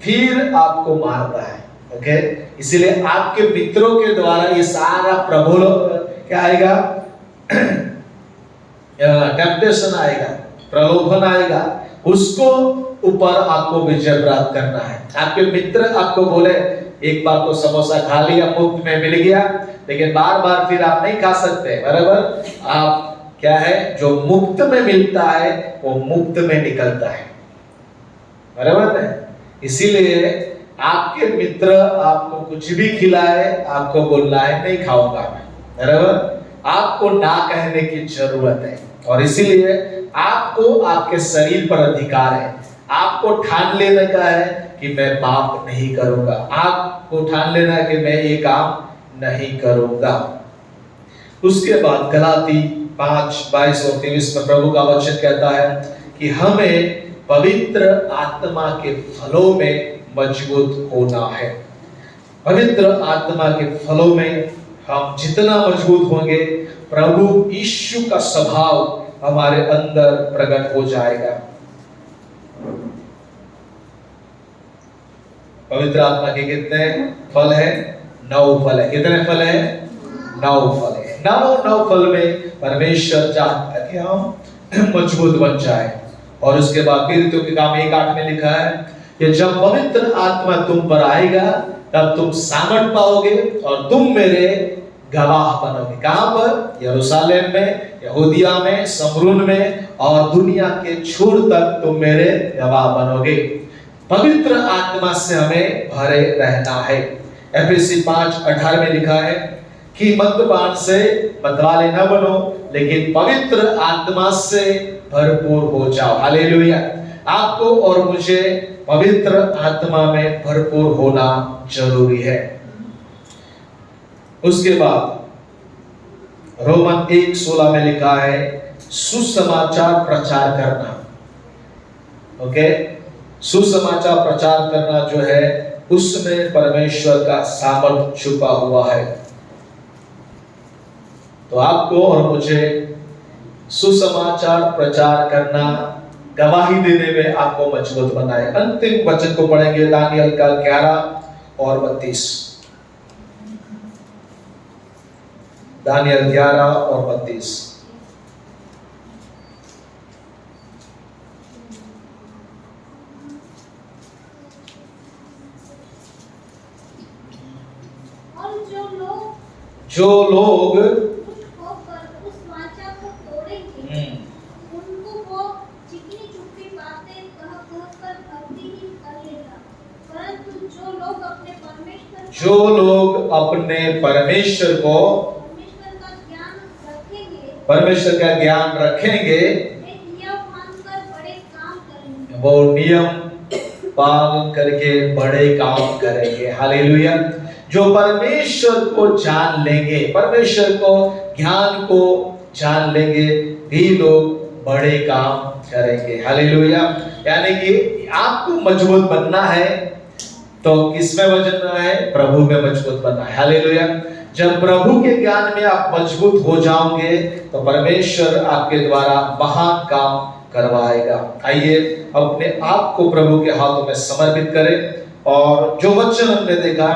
फिर आपको मारता है, ओके। इसीलिए आपके मित्रों के द्वारा ये सारा प्रलोभन क्या आएगा, टेम्पटेशन आएगा, प्रलोभन आएगा, उसको ऊपर आपको विजय प्राप्त करना है। आपके मित्र आपको बोले, एक बार तो समोसा खा लिया, मुफ्त में मिल गया, लेकिन बार बार फिर आप नहीं खा सकते, बराबर। आप क्या है, जो मुफ्त में मिलता है वो मुफ्त में निकलता है, बराबर है। इसीलिए आपके मित्र आपको कुछ भी खिलाए, आपको बोलना है नहीं खाऊंगा मैं, बराबर। आपको ना कहने की जरूरत है और इसीलिए आपको आपके शरीर पर अधिकार है। आपको ठान लेने का है कि मैं पाप नहीं करूंगा, आपको ठान लेना है कि मैं ये काम नहीं करूंगा। उसके बाद गलाती 5:22 और 23 में प्रभु का वचन कहता है कि हमें पवित्र आत्मा के फलों में मजबूत होना है। पवित्र आत्मा के फलों में हम जितना मजबूत होंगे, प्रभु यीशु का स्वभाव हमारे अंदर प्रकट हो जाएगा। पवित्र आत्मा के कितने फल है, 9 फल है। कितने फल है, 9 फल है। 9 फल में परमेश्वर चाहता है कि हम मजबूत बन जाए। और उसके बाद पीड़ितों के काम 1:8 में लिखा है कि जब पवित्र आत्मा तुम पर आएगा, तब तुम सामर्थ पाओगे और तुम मेरे गवाह बनोगे। कहां पर, यरूशलेम में, यहूदिया में, समरून में और दुनिया के छोर तक तुम मेरे गवाह बनोगे। पवित्र आत्मा से हमें भरे रहना है। एफएसी 5:18 में लिखा है कि मद्यपान से मतवाले न बनो, लेकिन पवित्र आत्मा से भरपूर हो जाओ। हालेलुया। आपको और मुझे पवित्र आत्मा में भरपूर होना जरूरी है। उसके बाद रोमन 1:16 में लिखा है सुसमाचार प्रचार करना। ओके, सुसमाचार प्रचार करना जो है, उसमें परमेश्वर का सामर्थ छुपा हुआ है। तो आपको और मुझे सुसमाचार प्रचार करना, गवाही देने में आपको मजबूत बनाए। अंतिम वचन को पढ़ेंगे, दानियल का 11 और 32। दानियल 11 और 32। और जो लोग होकर उस वाचा को तोड़ेंगे, उनको वो चिकनी चुपड़ी बातें कह कर भक्तिहीन कर लेगा। परंतु जो लोग अपने परमेश्वर को परमेश्वर का ज्ञान रखेंगे, वो नियम पालन करके बड़े काम करेंगे। हालेलुया। जो परमेश्वर को जान लेंगे, परमेश्वर को ज्ञान को जान लेंगे, भी लोग बड़े काम करेंगे। हालेलुया। यानी कि आपको मजबूत बनना है तो किसमें बनना है? प्रभु में मजबूत बनना है। हालेलुया। जब प्रभु के ज्ञान में आप मजबूत हो जाओगे तो परमेश्वर आपके द्वारा महान काम करवाएगा। आइए अपने आप को प्रभु के हाथों में समर्पित करें और जो वचन हमने देखा,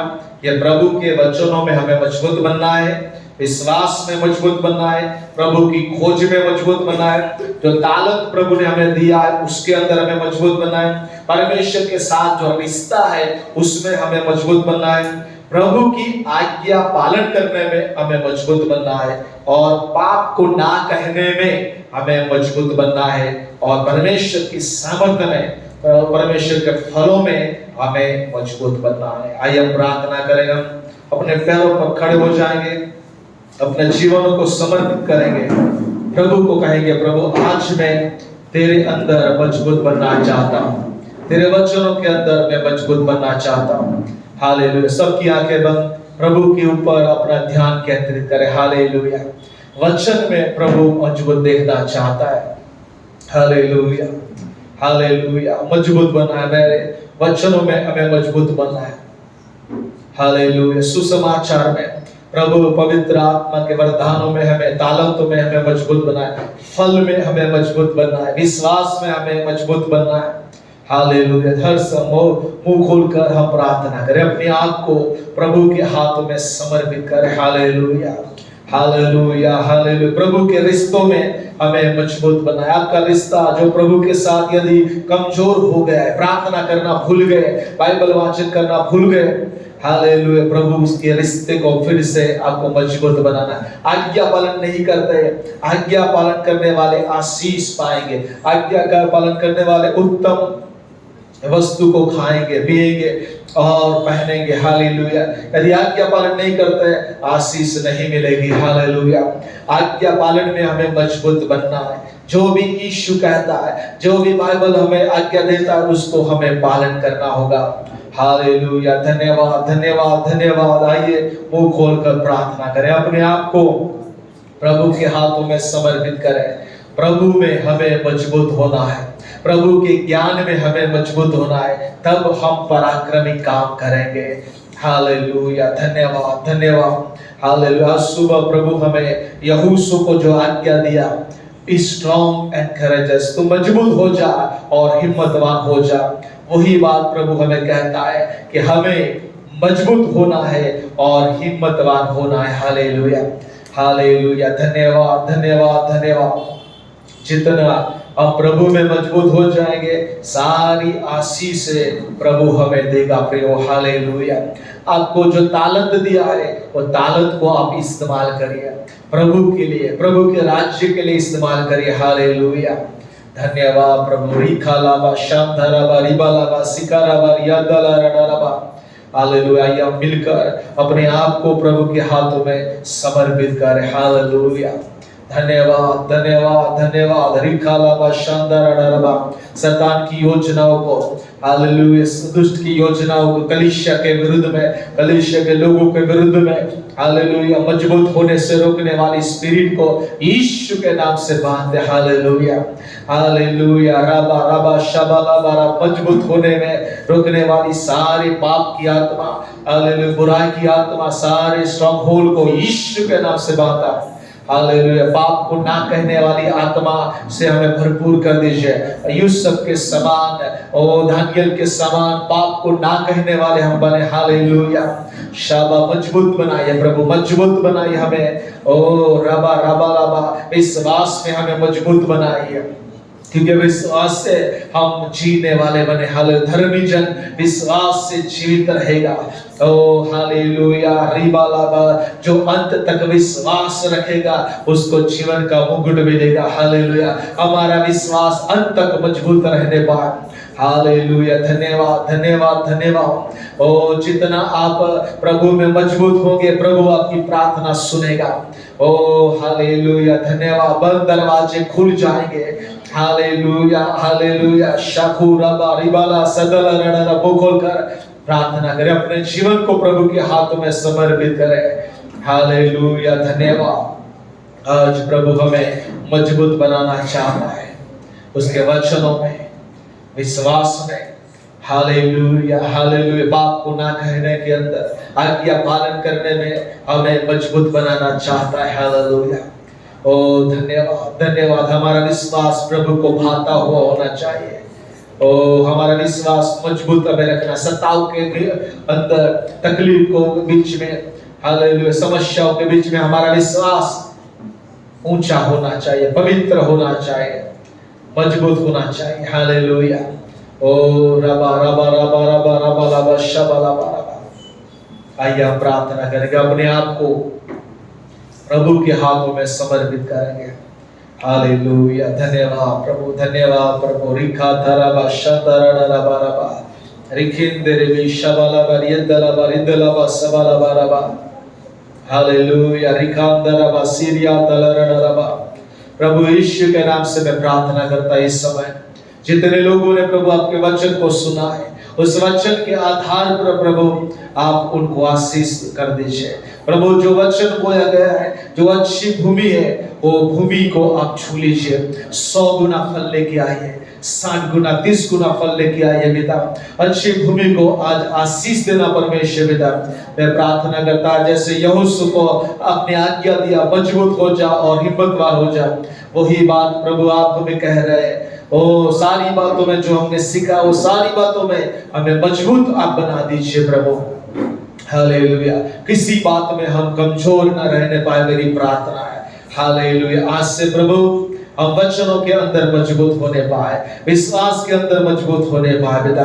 ये प्रभु के वचनों में हमें मजबूत बनना है, विश्वास में मजबूत बनना है, प्रभु की खोज में मजबूत बनना है, जो ताकत प्रभु ने हमें दिया है उसके अंदर हमें मजबूत बनना है, परमेश्वर के साथ जो रिश्ता है उसमें हमें मजबूत बनना है, प्रभु की आज्ञा पालन करने में हमें मजबूत बनना है और पाप को ना कहने में हमें मजबूत बनना है और परमेश्वर की सामर्थ्य में, परमेश्वर के फलों में हमें मजबूत बनना है। आइए हम प्रार्थना करेंगे, हम अपने पैरों पर खड़े हो जाएंगे, अपने जीवनों को समर्पित करेंगे, प्रभु को कहेंगे, प्रभु आज मैं तेरे अंदर मजबूत बनना चाहता हूँ, तेरे वचनों के अंदर मैं मजबूत बनना चाहता हूँ। हालेलुया। सबकी आंखें बंद, प्रभु के ऊपर अपना ध्यान केंद्रित करें। हालेलुया। वचन में प्रभु मजबूत देखना चाहता है। हालेलुया। हालेलुया। मजबूत बनना है, मेरे वचनों में हमें मजबूत बनना है। हालेलुया। सुसमाचार में प्रभु पवित्र आत्मा के वरदानों में हमें, तालंतों में हमें मजबूत बनना है, फल में हमें मजबूत बनना है, विश्वास में हमें मजबूत बनना है। हालेलुया। हर समय मुंह खोलकर हम प्रार्थना करें, अपने आप को प्रभु के हाथों में समर्पित करें। हालेलुया। हालेलुया। हालेलुया। प्रभु के रिश्तों में हमें मजबूत बनाए। आपका रिश्ता जो प्रभु के साथ यदि कमजोर हो गया है, प्रार्थना करना भूल गए, बाइबल वाचन करना भूल गए, हालेलुया, प्रभु उसके रिश्ते को फिर से आपको मजबूत बनाना है। आज्ञा पालन नहीं करते, आज्ञा पालन करने वाले आशीष पाएंगे, आज्ञा का पालन करने वाले उत्तम वस्तु को खाएंगे, पिएंगे और पहनेंगे। हालेलुया। यदि आज्ञा पालन नहीं करते, आशीष नहीं मिलेगी। हालेलुया। आज्ञा पालन में हमें मजबूत बनना है। जो भी यीशु कहता है, जो भी बाइबल हमें आज्ञा देता है, उसको हमें पालन करना होगा। हालेलुया। धन्यवाद, धन्यवाद, धन्यवाद। आइए मुंह खोलकर प्रार्थना करें, अपने आप को प्रभु के हाथों में समर्पित करें। प्रभु में हमें मजबूत होना है, प्रभु के ज्ञान में हमें मजबूत होना है, तब हम पराक्रमी काम करेंगे। हालेलुया। धन्यवाद, धन्यवाद। हालेलुया। सुबह प्रभु हमें यहोशू को जो आज्ञा दिया, बी स्ट्रॉन्ग एंड करेजियस, तुम मजबूत हो जा और हिम्मतवान हो जा, वही बात प्रभु हमें कहता है कि हमें मजबूत होना है और हिम्मतवान होना है। हालेलुया। हालेलुया। धन्यवाद, धन्यवाद, धन्यवाद। जितना हम प्रभु में मजबूत हो जाएंगे, सारी आशीष से प्रभु हमें देगा। प्रियो, हालेलुया। आपको जो तालंत दिया है, वो तालंत को आप इस्तेमाल करिए प्रभु के लिए, प्रभु के राज्य के लिए इस्तेमाल करिए। हालेलुया। धन्यवाद प्रभु। रिखालाबा शांताराबा रिबालाबा सिकाराबा यादाला रडाराबा। हालेलुया। या मिलकर अपने आप को प्रभु के हाथों में समर्पित करें। हालेलुया। धन्यवाद, धन्यवाद, धन्यवाद। रिखालाबा शांताराबा। शैतान की योजनाओं को, हालेलुया, दुष्ट की योजनाओं को कलीसिया के विरुद्ध में, कलीसिया के लोगों के विरुद्ध में, हालेलुया, मजबूत होने से रोकने वाली स्पिरिट को यीशु के नाम से बांधते। हालेलुया। हालेलुया। रबा रबा शबाला, मजबूत होने में रोकने वाली सारी पाप की आत्मा, हालेलुया, बुराई की आत्मा, सारे स्ट्रॉन्ग होल्ड को यीशु के नाम से बांधा। हालेलुया। पाप को ना कहने वाली आत्मा से हमें भरपूर कर दीजिए। यूसुफ के समान, ओ दानियल के समान पाप को ना कहने वाले हम बने। हालेलुया। शाबा, मजबूत बनाइए प्रभु, मजबूत बनाइए हमें। ओ रबा रबा रबा, विश्वास में हमें मजबूत बनाइए, क्योंकि विश्वास से हम जीने वाले बने। हालेलुया। धर्मी जन विश्वास से जीवित रहेगा। ओ हालेलुया। रिबालाबा, जो अंत तक विश्वास रखेगा उसको जीवन का मुकुट मिलेगा। हालेलुया। हमारा विश्वास अंत तक मजबूत रहने पाए। हालेलुया। धन्यवाद धन्यवाद धन्यवाद। ओ जितना आप प्रभु में मजबूत होंगे, प्रभु आपकी प्रार्थना सुनेगा। ओ हालेलुया। धन्यवाद। बंद दरवाजे खुल जाएंगे। Hallelujah hallelujah. शाकुराबा रिबाला सदला रडा, खोलकर प्रार्थना करें, अपने जीवन को प्रभु के हाथों में समर्पित करें। हालेलुया। धन्यवाद। आज प्रभु हमें मजबूत बनाना चाहता है, उसके वचनों में, विश्वास में। Hallelujah hallelujah. पाप को ना कहने के अंदर, आज्ञा पालन करने में हमें मजबूत बनाना चाहता है। हालेलुया। ओ धन्यवाद धन्यवाद। हमारा विश्वास प्रभु को भाता हुआ होना चाहिए। ओ हमारा विश्वास मजबूत हमें रखना। सताव के अंदर, तकलीफ को बीच में, हालेलुया, समस्याओं के बीच में हमारा विश्वास ऊंचा होना चाहिए, पवित्र होना चाहिए, मजबूत होना चाहिए। हालेलुया। ओ रबा रबा रबा रबा रबा रबा शबा रबा रबा। आइए हम प्रार्थना करेंगे, अपने आप को प्रभु के हाथों में समर्पित करेंगे। हालेलुया। धन्यवाद प्रभु, धन्यवाद प्रभु। रिखा धरबा शतरन रबा रबा, रिखिंदरे भी शबला बरियदला बरिदला सबला बरबा। हालेलुया। रिखांदरबा सीरिया तलरन रबा। प्रभु यीशु के नाम से मैं प्रार्थना करता इस समय, जितने लोगों ने प्रभु आपके वचन को सुना है, उस वचन के आधार पर प्रभु आप उनको आशीष कर दीजिए। प्रभु जो वचन बोया गया है, जो अच्छी भूमि है, वो भूमि को आप छू लीजिए। 100 गुना फल लेके आइए, 60 गुना 30 गुना फल लेके आइए पिता। अच्छी भूमि को आज आशीष देना परमेश्वर पिता। मैं प्रार्थना करता, जैसे यहोशू को अपने आज्ञा दिया, मजबूत हो जा और हिम्मतवान हो जा, वही बात प्रभु आप हमें कह रहे हैं। ओ सारी बातों में जो हमने सीखा, वो सारी बातों में हमें मजबूत आप बना दीजिए प्रभु। हालेलुया। किसी बात में हम कमजोर न रहने पाए, मेरी प्रार्थना है। हालेलुया। आज से प्रभु हम वचनों के अंदर मजबूत होने पाए, विश्वास के अंदर मजबूत होने पाए पिता,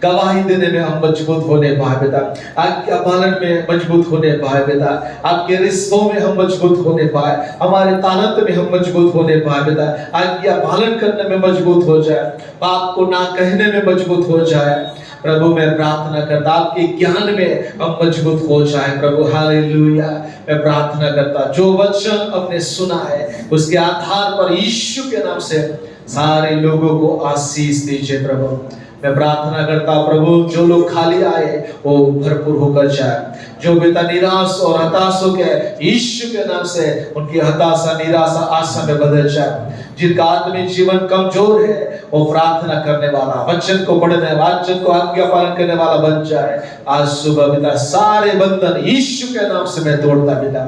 गवाही देने में हम मजबूत होने पाए पिता, आज्ञा पालन में मजबूत होने पाए पिता, आपके रिश्तों में हम मजबूत होने पाए, हमारे ताकत में हम मजबूत होने पाए पिता, आज्ञा पालन करने में मजबूत हो जाए, पाप को ना कहने में मजबूत हो जाए प्रभु। मैं प्रार्थना करता आपके ज्ञान में हम मजबूत हो जाए प्रभु। हालेलुया। मैं प्रार्थना करता जो वचन हमने सुना है, उसके आधार पर यीशु के नाम से सारे लोगों को आशीष दीजिए प्रभु। मैं प्रार्थना करता प्रभु, जो लोग खाली आए वो भरपूर होकर जाए, जो पिता निराश और हताश हो गए, यीशु के नाम से उनकी हताशा निराशा आशा में बदल जाए। जिनका आत्मिक जीवन कमजोर है, वो प्रार्थना करने वाला, वचन को पढ़ने, वचन को आज्ञा पालन करने वाला बन जाए। आज सुबह पिता सारे बंधन यीशु के नाम से मैं तोड़ता पिता।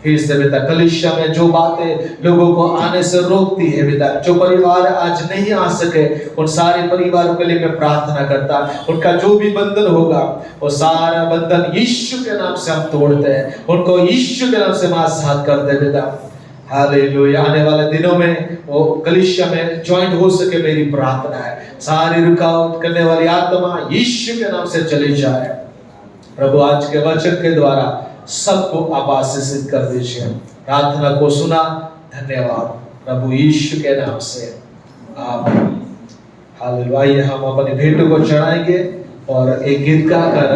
फिर से पिता कलीसिया में जो बातें लोगों को आने से रोकती है पिता, जो परिवार आज नहीं आ सके, उन सारे परिवारों के लिए मैं प्रार्थना करता, उनका जो भी बंधन होगा वो सारा बंधन यीशु के नाम से हम तोड़ते हैं, उनको यीशु के नाम से आशीर्वाद करते पिता। हालेलुया। आने वाले दिनों में वो कलीसिया में ज्वाइंट हो सके, मेरी प्रार्थना है। सारी रुकावट करने वाली आत्मा यीशु के नाम से चली जाए प्रभु। आज के वचन के द्वारा सबको आप आशीषित कर दीजिए। प्रार्थना को सुना, धन्यवाद प्रभु यीशु के नाम से, आमीन। हालेलुया। हम अपने भेंटों को चढ़ाएंगे और एक गीत गाकर